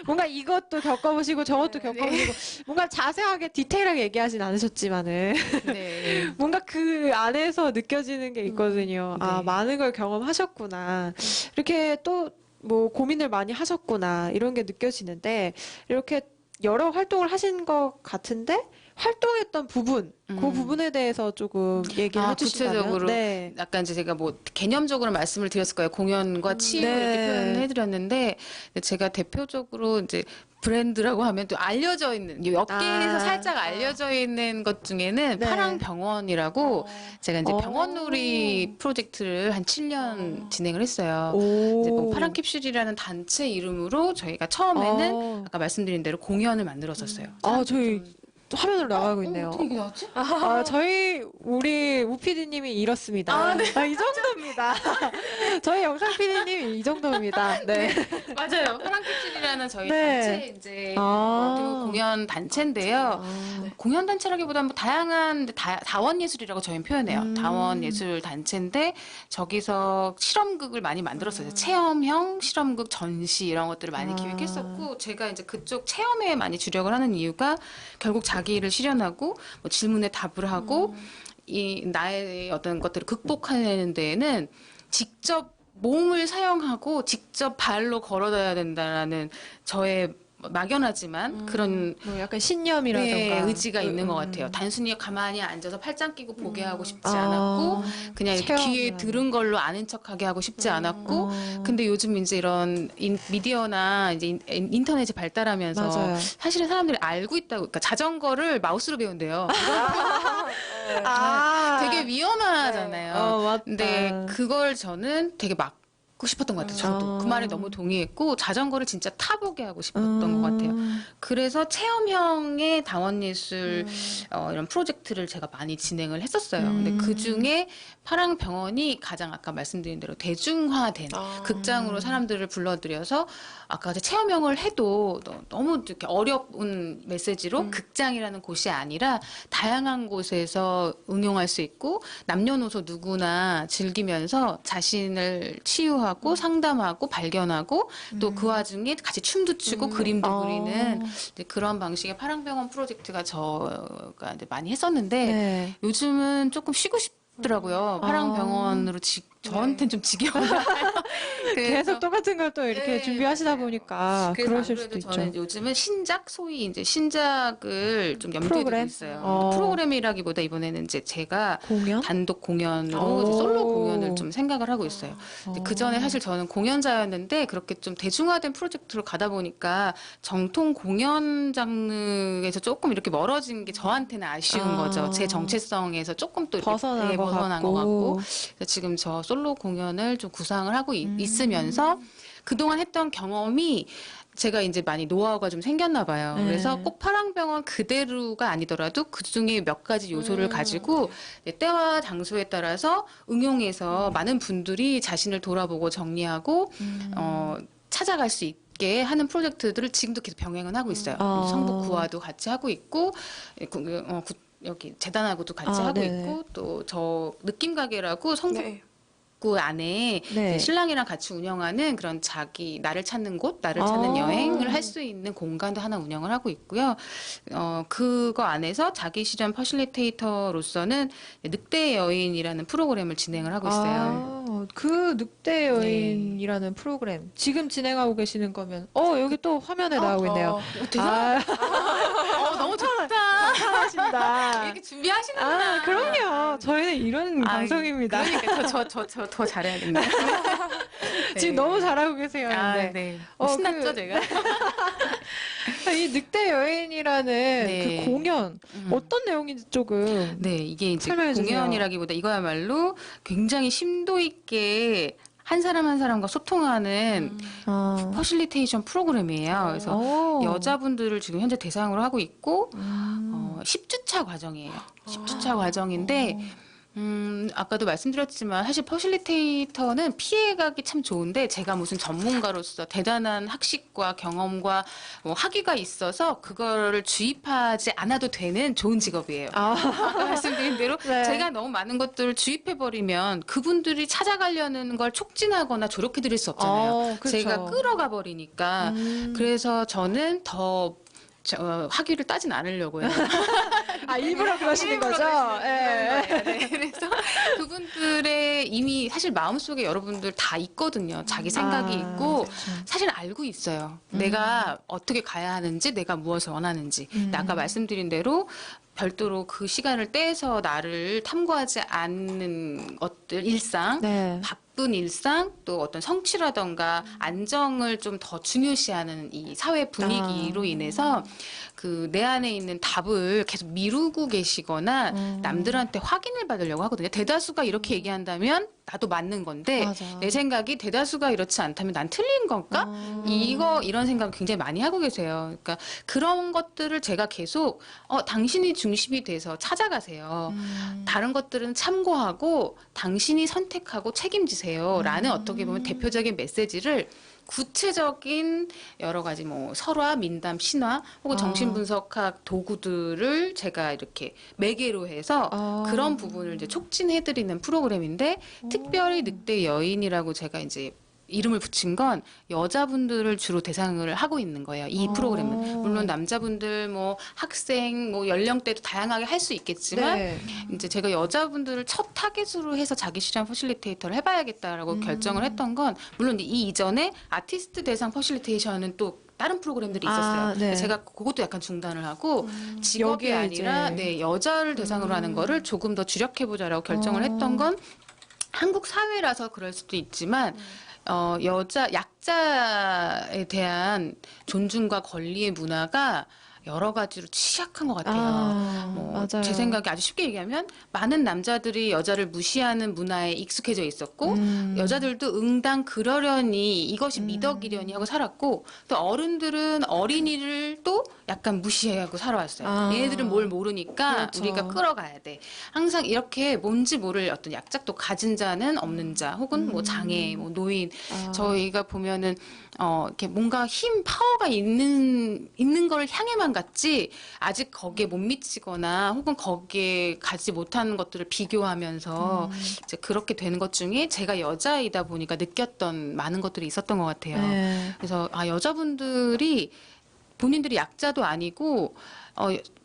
뭔가 이것도 겪어보시고 저것도 겪어보시고 뭔가 자세하게 디테일하게 얘기하진 않으셨지만은 네. 뭔가 그 안에서 느껴지는 게 있거든요. 아, 네. 많은 걸 경험하셨구나. 이렇게 또 뭐 고민을 많이 하셨구나. 이런 게 느껴지는데 이렇게 여러 활동을 하신 것 같은데 활동했던 부분, 그 부분에 대해서 조금 얘기를 해주시면. 구체적으로 네. 약간 이제 제가 뭐 개념적으로 말씀을 드렸을 거예요. 공연과 치유 네. 이렇게 표현을 해드렸는데 제가 대표적으로 이제 브랜드라고 하면 또 알려져 있는 업계에서 살짝 알려져 있는 것 중에는 네. 파랑병원이라고 제가 이제 병원놀이 프로젝트를 한 7년 진행을 했어요. 이제 뭐 파랑캡슐이라는 단체 이름으로 저희가 처음에는 아까 말씀드린 대로 공연을 만들었었어요. 저희 화면으로 나가고 있네요. 어떻게 이게 나왔지? 우리 우 PD님이 이렇습니다. 이 정도입니다. 저희 영상 PD님이 이 정도입니다. 네. 맞아요. 파랑캡슐이라는 저희 네. 단체 이제 공연 단체인데요. 공연 단체라기보다는 뭐 다양한 다원 예술이라고 저희는 표현해요. 다원 예술 단체인데 저기서 실험극을 많이 만들었어요. 체험형 실험극 전시 이런 것들을 많이 기획했었고 제가 이제 그쪽 체험에 많이 주력을 하는 이유가 결국 자기를 실현하고 뭐 질문에 답을 하고 이 나의 어떤 것들을 극복하는 데에는 직접 몸을 사용하고 직접 발로 걸어다야 된다라는 저의 막연하지만 그런 뭐 약간 신념이라던가 네, 의지가 있는 것 같아요. 단순히 가만히 앉아서 팔짱 끼고 보게 하고 싶지 않았고 그냥 이렇게 귀에 들은 걸로 아는 척하게 하고 싶지 않았고 근데 요즘 이제 이런 미디어나 이제 인터넷이 발달하면서 맞아요. 사실은 사람들이 알고 있다고 그러니까 자전거를 마우스로 배운대요. 되게 위험하잖아요. 맞다. 근데 그걸 저는 되게 막고 싶었던 것 같아요. 저도 그 말에 너무 동의했고 자전거를 진짜 타보게 하고 싶었던 것 같아요. 그래서 체험형의 다원예술 이런 프로젝트를 제가 많이 진행을 했었어요. 근데 그 중에 파랑병원이 가장 아까 말씀드린 대로 대중화된 극장으로 사람들을 불러들여서 아까 체험형을 해도 너무 이렇게 어려운 메시지로 극장이라는 곳이 아니라 다양한 곳에서 응용할 수 있고 남녀노소 누구나 즐기면서 자신을 치유하고 상담하고 발견하고 또 그 와중에 같이 춤도 추고 그림도 그리는 이제 그런 방식의 파랑병원 프로젝트가 저가 이제 많이 했었는데 요즘은 조금 쉬고 싶더라고요. 파랑병원으로 저한테는 좀 지겨워요. 계속 똑같은 걸 또 이렇게 준비하시다 보니까 그러실 수도 있죠. 저는 요즘은 신작 소위 이제 신작을 좀 염두에 두고 프로그램? 있어요. 프로그램이라기보다 이번에는 이제 제가 공연? 단독 공연으로 이제 솔로 공연을 좀 생각을 하고 있어요. 그 전에 사실 저는 공연자였는데 그렇게 좀 대중화된 프로젝트로 가다 보니까 정통 공연 장르에서 조금 이렇게 멀어진 게 저한테는 아쉬운 거죠. 제 정체성에서 조금 또 이렇게 벗어난 것 것 같고. 그래서 지금 저 솔로 공연을 좀 구상을 하고 있으면서 그동안 했던 경험이 제가 이제 많이 노하우가 좀 생겼나 봐요. 그래서 꼭 파랑병원 그대로가 아니더라도 그 중에 몇 가지 요소를 가지고 때와 장소에 따라서 응용해서 많은 분들이 자신을 돌아보고 정리하고 찾아갈 수 있게 하는 프로젝트들을 지금도 계속 병행은 하고 있어요. 성북 구와도 같이 하고 있고 여기 재단하고도 같이 아, 하고 네네. 있고 또 저 느낌 가게라고 성북 네. 구 안에 네. 신랑이랑 같이 운영하는 그런 자기 나를 찾는 곳, 나를 찾는 아. 여행을 할 수 있는 공간도 하나 운영을 하고 있고요. 그거 안에서 자기 실현 퍼실리테이터로서는 늑대의 여인이라는 프로그램을 진행을 하고 있어요. 아, 그 늑대 여인이라는 프로그램 지금 진행하고 계시는 거면 여기 또 화면에 나오고 있네요. 너무 좋다. 잘하신다. 이렇게 준비하시는구나. 아, 그럼요. 저희는 이런 방송입니다. 그러니까 저 더 잘해야겠네요. 지금 너무 잘하고 계세요. 근데. 네. 어, 신났죠, 제가? 이 늑대 여인이라는 네. 그 공연 어떤 내용인지 조금 네, 이게 이제 설명해 주세요. 공연이라기보다 이거야말로 굉장히 심도 있게 한 사람 한 사람과 소통하는 퍼실리테이션 프로그램이에요. 그래서 여자분들을 지금 현재 대상으로 하고 있고 10주차 과정이에요. 10주차 과정인데 아까도 말씀드렸지만 사실 퍼실리테이터는 피해가기 참 좋은데 제가 무슨 전문가로서 대단한 학식과 경험과 뭐 학위가 있어서 그거를 주입하지 않아도 되는 좋은 직업이에요. 아까 말씀드린 대로 네. 제가 너무 많은 것들을 주입해버리면 그분들이 찾아가려는 걸 촉진하거나 조력해드릴 수 없잖아요. 그렇죠. 제가 끌어가 버리니까 그래서 저는 더 학위를 따진 않으려고 해요. 일부러 그러시는 거죠? 예. 네, 그래서 그분들의 이미 사실 마음속에 여러분들 다 있거든요. 자기 생각이 있고 사실 알고 있어요. 내가 어떻게 가야 하는지, 내가 무엇을 원하는지. 근데 아까 말씀드린 대로 별도로 그 시간을 떼서 나를 탐구하지 않는 것들, 일상, 네. 바쁜 일상, 또 어떤 성취라던가 안정을 좀 더 중요시하는 이 사회 분위기로 인해서 그 내 안에 있는 답을 계속 미루고 계시거나 남들한테 확인을 받으려고 하거든요. 대다수가 이렇게 얘기한다면 나도 맞는 건데 맞아. 내 생각이 대다수가 이렇지 않다면 난 틀린 건가? 이런 생각을 굉장히 많이 하고 계세요. 그러니까 그런 것들을 제가 계속 당신이 중심이 돼서 찾아가세요. 다른 것들은 참고하고 당신이 선택하고 책임지세요. 라는 어떻게 보면 대표적인 메시지를 구체적인 여러 가지 뭐 설화, 민담, 신화 혹은 정신분석학 도구들을 제가 이렇게 매개로 해서 그런 부분을 이제 촉진해드리는 프로그램인데 특별히 늑대 여인이라고 제가 이제 이름을 붙인 건 여자분들을 주로 대상을 하고 있는 거예요. 이 프로그램은. 물론 남자분들, 뭐 학생, 뭐 연령대도 다양하게 할 수 있겠지만 네. 이제 제가 여자분들을 첫 타겟으로 해서 자기 실현 퍼실리테이터를 해봐야겠다라고 결정을 했던 건 물론 이 이전에 아티스트 대상 퍼실리테이션은 또 다른 프로그램들이 있었어요. 네. 제가 그것도 약간 중단을 하고 직업이 여기에 아니라 이제. 여자를 대상으로 하는 거를 조금 더 주력해보자라고 결정을 했던 건 한국 사회라서 그럴 수도 있지만 약자에 대한 존중과 권리의 문화가 여러 가지로 취약한 것 같아요. 맞아요. 제 생각에 아주 쉽게 얘기하면 많은 남자들이 여자를 무시하는 문화에 익숙해져 있었고 여자들도 응당 그러려니 이것이 미덕이려니 하고 살았고 또 어른들은 어린이를 또 약간 무시하고 살아왔어요. 얘네들은 뭘 모르니까 그렇죠. 우리가 끌어가야 돼. 항상 이렇게 뭔지 모를 어떤 약작도 가진 자는 없는 자 혹은 뭐 장애, 뭐 노인 저희가 보면은 이렇게 뭔가 파워가 있는 걸 향해만 갔지 아직 거기에 못 미치거나 혹은 거기에 가지 못하는 것들을 비교하면서 이제 그렇게 되는 것 중에 제가 여자이다 보니까 느꼈던 많은 것들이 있었던 것 같아요. 네. 그래서 여자분들이 본인들이 약자도 아니고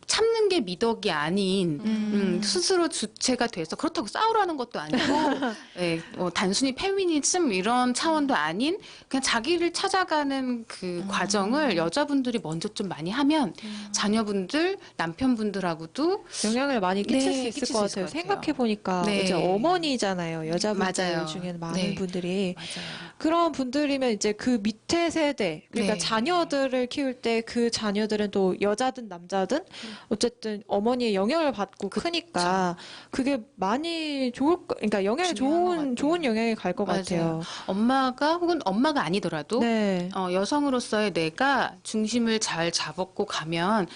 참는 게 미덕이 아닌 스스로 주체가 돼서 그렇다고 싸우라는 것도 아니고 단순히 페미니즘 이런 차원도 아닌 그냥 자기를 찾아가는 그 과정을 여자분들이 먼저 좀 많이 하면 자녀분들, 남편분들하고도 영향을 많이 끼칠 수 있을 끼칠 것 수 있을 같아요. 것 같아요. 생각해 보니까 네. 이제 어머니잖아요. 여자분들 맞아요. 중에는 많은 네. 분들이 맞아요. 그런 분들이면 이제 그 밑에 세대 그러니까 네. 자녀들을 키울 때 그 자녀들은 또 여자든 남자든 어쨌든 어머니의 영향을 받고 크니까 그게 많이 그러니까 영향이 중요한 것 같아요. 좋은 영향이 갈 것 맞아요. 같아요. 엄마가 혹은 엄마가 아니더라도 네. 여성으로서의 내가 중심을 잘 잡고 가면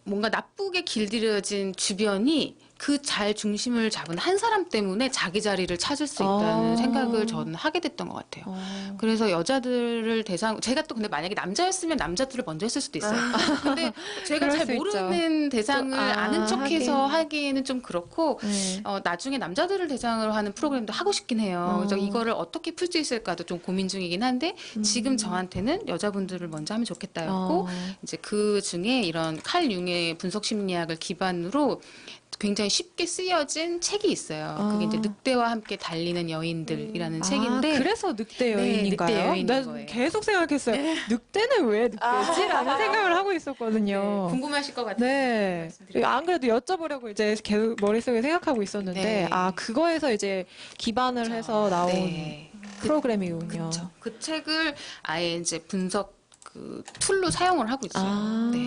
뭔가 나쁘게 길들여진 주변이 그 잘 중심을 잡은 한 사람 때문에 자기 자리를 찾을 수 있다는 생각을 저는 하게 됐던 것 같아요. 그래서 여자들을 제가 또 근데 만약에 남자였으면 남자들을 먼저 했을 수도 있어요. 근데 제가 그럴 잘 수 모르는 대상을 아는 척해서 하긴. 하기에는 좀 그렇고 네. 나중에 남자들을 대상으로 하는 프로그램도 하고 싶긴 해요. 그래서 이거를 어떻게 풀 수 있을까도 좀 고민 중이긴 한데 지금 저한테는 여자분들을 먼저 하면 좋겠다였고 이제 그 중에 이런 칼 융의 분석 심리학을 기반으로 굉장히 쉽게 쓰여진 책이 있어요. 그게 이제 늑대와 함께 달리는 여인들이라는 책인데 그래서 늑대 여인인가요? 늑대 여인인 난 거예요. 계속 생각했어요. 늑대는 왜 늑대지라는 생각을 하고 있었거든요. 궁금하실 것 같아요. 네. 안 그래도 여쭤보려고 이제 계속 머릿속에 생각하고 있었는데, 네. 그거에서 이제 기반을 해서 나온 네. 프로그램이군요. 그쵸. 그 책을 아예 이제 분석 그 툴로 사용을 하고 있어요. 네.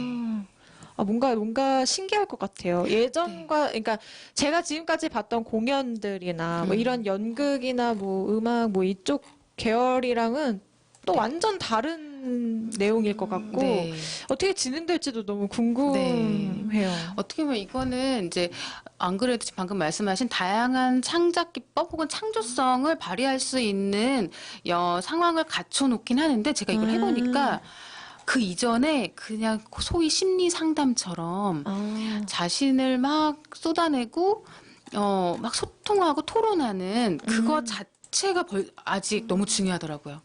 뭔가 신기할 것 같아요. 예전과, 그러니까 제가 지금까지 봤던 공연들이나 뭐 이런 연극이나 뭐 음악 뭐 이쪽 계열이랑은 또 완전 다른 내용일 것 같고 네. 어떻게 진행될지도 너무 궁금해요. 어떻게 보면 이거는 이제 안 그래도 지금 방금 말씀하신 다양한 창작 기법 혹은 창조성을 발휘할 수 있는 상황을 갖춰놓긴 하는데 제가 이걸 해보니까 그 이전에 그냥 소위 심리 상담처럼 자신을 막 쏟아내고 막 소통하고 토론하는 그거 자체가 아직 너무 중요하더라고요.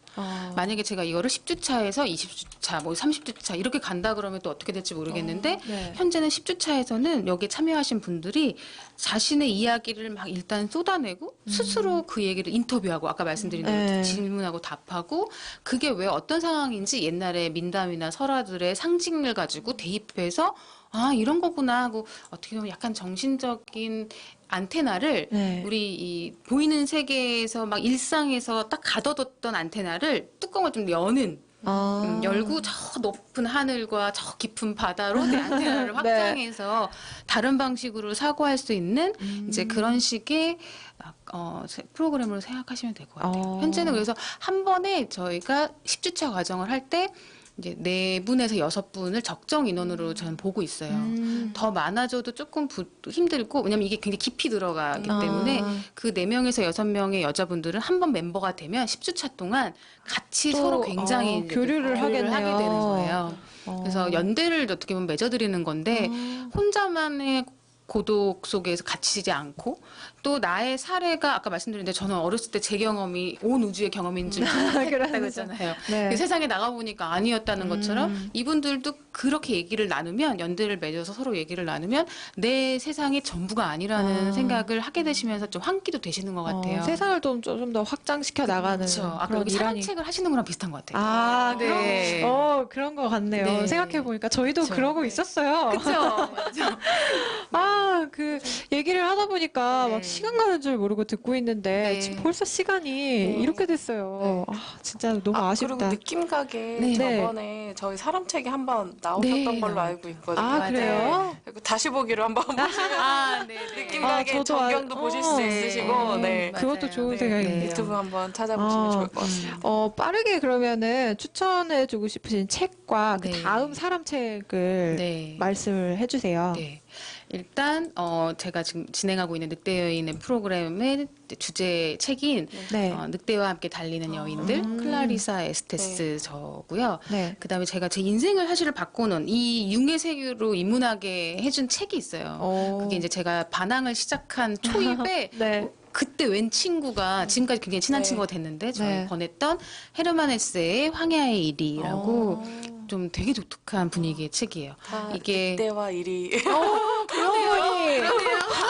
만약에 제가 이거를 10주차에서 20주차, 뭐 30주차 이렇게 간다 그러면 또 어떻게 될지 모르겠는데 네. 현재는 10주차에서는 여기에 참여하신 분들이 자신의 이야기를 막 일단 쏟아내고 스스로 그 얘기를 인터뷰하고 아까 말씀드린 대로 네. 질문하고 답하고 그게 왜 어떤 상황인지 옛날에 민담이나 설화들의 상징을 가지고 대입해서 이런 거구나 하고 어떻게 보면 약간 정신적인 안테나를 네. 우리 이 보이는 세계에서 막 일상에서 딱 가둬뒀던 안테나를 뚜껑을 좀 여는 열고 저 높은 하늘과 저 깊은 바다로 내 안테나를 확장해서 다른 방식으로 사고할 수 있는 이제 그런 식의 프로그램으로 생각하시면 될 것 같아요. 현재는 그래서 한 번에 저희가 10주차 과정을 할 때 이제 4분에서 6분을 적정 인원으로 저는 보고 있어요. 더 많아져도 조금 힘들고 왜냐면 이게 굉장히 깊이 들어가기 때문에 그 4명에서 6명의 여자분들은 한 번 멤버가 되면 10주차 동안 같이 서로 굉장히 이제 교류를 하게 하겠네요. 되는 거예요. 그래서 연대를 어떻게 보면 맺어드리는 건데 혼자만의 고독 속에서 갇히지 않고 또 나의 사례가 아까 말씀드린 대로 저는 어렸을 때 제 경험이 온 우주의 경험인 줄 생각했다고 했잖아요. 네. 그 세상에 나가보니까 아니었다는 것처럼 이분들도 그렇게 얘기를 나누면 연대를 맺어서 서로 얘기를 나누면 내 세상이 전부가 아니라는 생각을 하게 되시면서 좀 환기도 되시는 것 같아요. 세상을 좀 더 확장시켜 나가는 그렇죠. 아까 그런 여기 일환이. 산책을 하시는 거랑 비슷한 것 같아요. 네. 그런 것 같네요. 네. 생각해보니까 저희도 그쵸. 그러고 있었어요. 그렇죠. 그 얘기를 하다 보니까 막 시간 가는 줄 모르고 듣고 있는데 네. 지금 벌써 시간이 이렇게 됐어요. 진짜 너무 아쉽다. 그리고 느낌 가게 네. 저번에 저희 사람책이 한번 나오셨던 네, 걸로 알고 있거든요. 그래요? 그리고 다시 보기로 한번 보시면 느낌 가게 저도 전경도 보실 수 있으시고 네. 그것도 좋은 네. 생각이네요. 유튜브 한번 찾아보시면 좋을 것 같습니다. 빠르게 그러면은 추천해주고 싶으신 책과 네. 그 다음 사람 책을 네. 말씀을 해주세요. 네. 일단 제가 지금 진행하고 있는 늑대 여인의 프로그램의 주제 책인 네. 늑대와 함께 달리는 여인들 클라리사 에스테스 저고요. 네. 그다음에 제가 제 인생을 사실을 바꾸는 이 융의 세계로 입문하게 해준 책이 있어요. 그게 이제 제가 반항을 시작한 초입에 네. 그때 웬 친구가 지금까지 굉장히 친한 네. 친구가 됐는데 저희 네. 권했던 헤르만 헤세의 황야의 일이라고 좀 되게 독특한 분위기의 책이에요. 이게 늑대와 일이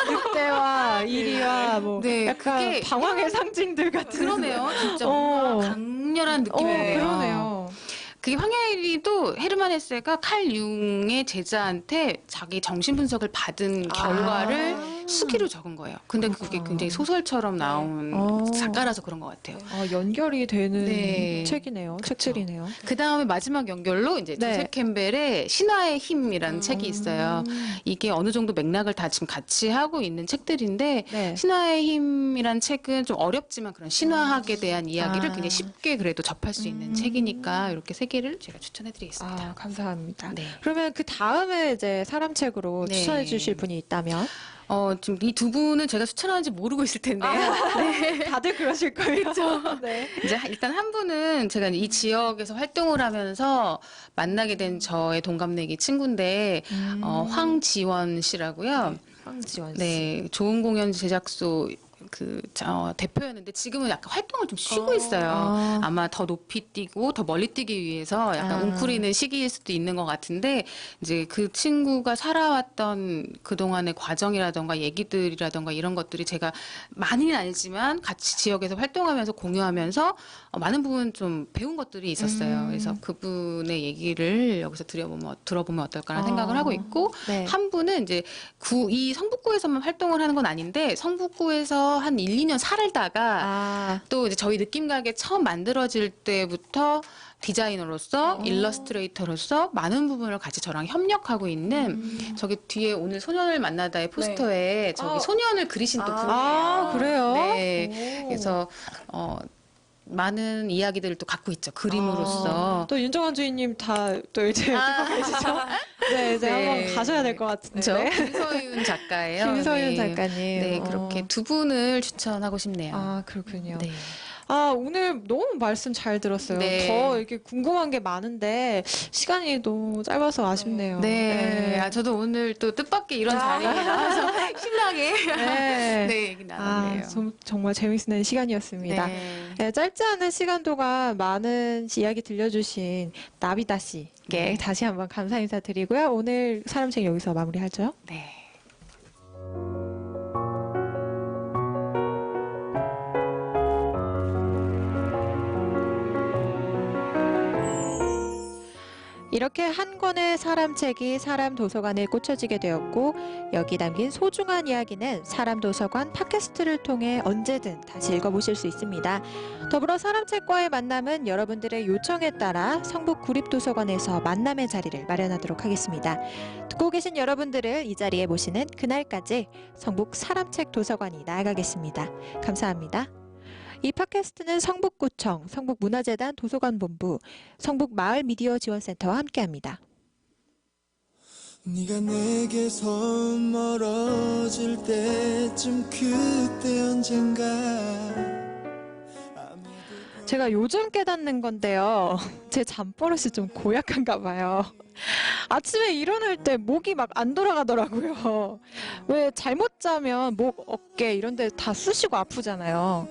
늑대와 이리와 뭐 네, 약간 그게 방황의 상징들 같은. 그러네요. 진짜 어. 뭔가 강렬한 느낌이네요. 그러네요. 그게 황야일리도 헤르만 헤세가 칼 융의 제자한테 자기 정신 분석을 받은 결과를 수기로 적은 거예요. 근데 그게 굉장히 소설처럼 나온 작가라서 그런 것 같아요. 연결이 되는 네. 책이네요. 책들이네요. 그 다음에 마지막 연결로 이제 네. 조셉 캠벨의 신화의 힘이라는 책이 있어요. 이게 어느 정도 맥락을 다 지금 같이 하고 있는 책들인데 네. 신화의 힘이란 책은 좀 어렵지만 그런 신화학에 대한 이야기를 굉장히 쉽게 그래도 접할 수 있는 책이니까 이렇게 세 개를 제가 추천해드리겠습니다. 감사합니다. 네. 그러면 그 다음에 이제 사람 책으로 네. 추천해 주실 분이 있다면? 지금 이 두 분은 제가 추천하는지 모르고 있을 텐데요. 네. 다들 그러실 거예요. 네. 이제 일단 한 분은 제가 이 지역에서 활동을 하면서 만나게 된 저의 동갑내기 친구인데 황지원 씨라고요. 황지원 씨. 네, 좋은 공연 제작소 대표였는데 지금은 약간 활동을 좀 쉬고 있어요. 아마 더 높이 뛰고 더 멀리 뛰기 위해서 약간 웅크리는 시기일 수도 있는 것 같은데 이제 그 친구가 살아왔던 그동안의 과정이라던가 얘기들이라던가 이런 것들이 제가 많이는 아니지만 같이 지역에서 활동하면서 공유하면서 많은 부분 좀 배운 것들이 있었어요. 그래서 그분의 얘기를 여기서 들어보면 어떨까라는 생각을 하고 있고 네. 한 분은 이제 이 성북구에서만 활동을 하는 건 아닌데 성북구에서 한 1, 2년 살다가 또 이제 저희 느낌 가게 처음 만들어질 때부터 디자이너로서 일러스트레이터로서 많은 부분을 같이 저랑 협력하고 있는 저기 뒤에 오늘 소년을 만나다의 포스터에 저기 소년을 그리신 또 분이에요. 그래요? 네. 그래서 많은 이야기들을 또 갖고 있죠. 그림으로서. 또 윤정환 주인님 다 또 이제 듣고 계시죠? 네, 이제 한번 가셔야 될 것 같은데. 저 김서윤 작가예요. 김서윤 네. 작가님. 네, 그렇게 두 분을 추천하고 싶네요. 그렇군요. 네. 오늘 너무 말씀 잘 들었어요. 네. 더 이렇게 궁금한 게 많은데 시간이 너무 짧아서 아쉽네요. 네. 저도 오늘 또 뜻밖의 이런 자리에 나와서 신나게 네. 얘기 나눴네요. 정말 재밌는 시간이었습니다. 네, 짧지 않은 시간 동안 많은 이야기 들려주신 나비다 씨께 다시 한번 감사 인사드리고요. 오늘 사람책 여기서 마무리하죠. 네. 이렇게 한 권의 사람책이 사람 도서관에 꽂혀지게 되었고 여기 담긴 소중한 이야기는 사람 도서관 팟캐스트를 통해 언제든 다시 읽어보실 수 있습니다. 더불어 사람책과의 만남은 여러분들의 요청에 따라 성북 구립도서관에서 만남의 자리를 마련하도록 하겠습니다. 듣고 계신 여러분들을 이 자리에 모시는 그날까지 성북 사람책 도서관이 나아가겠습니다. 감사합니다. 이 팟캐스트는 성북구청, 성북문화재단 도서관본부, 성북마을미디어지원센터와 함께합니다. 네가 내게서 멀어질 때쯤 그때 언젠가 제가 요즘 깨닫는 건데요. 제 잠버릇이 좀 고약한가 봐요. 아침에 일어날 때 목이 막 안 돌아가더라고요. 왜 잘못 자면 목, 어깨 이런 데 다 쑤시고 아프잖아요.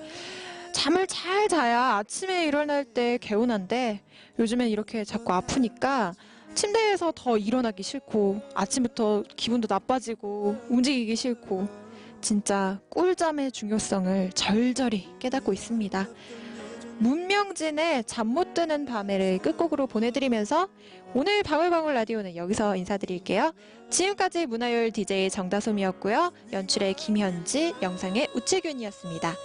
잠을 잘 자야 아침에 일어날 때 개운한데 요즘엔 이렇게 자꾸 아프니까 침대에서 더 일어나기 싫고 아침부터 기분도 나빠지고 움직이기 싫고 진짜 꿀잠의 중요성을 절절히 깨닫고 있습니다. 문명진의 잠 못 드는 밤에를 끝곡으로 보내드리면서 오늘 방울방울 라디오는 여기서 인사드릴게요. 지금까지 문화요일 DJ 정다솜이었고요. 연출의 김현지, 영상의 우채균이었습니다.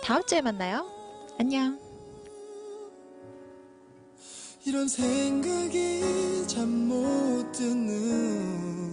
다음 주에 만나요. 안녕. 이런 생각이 잠 못 드는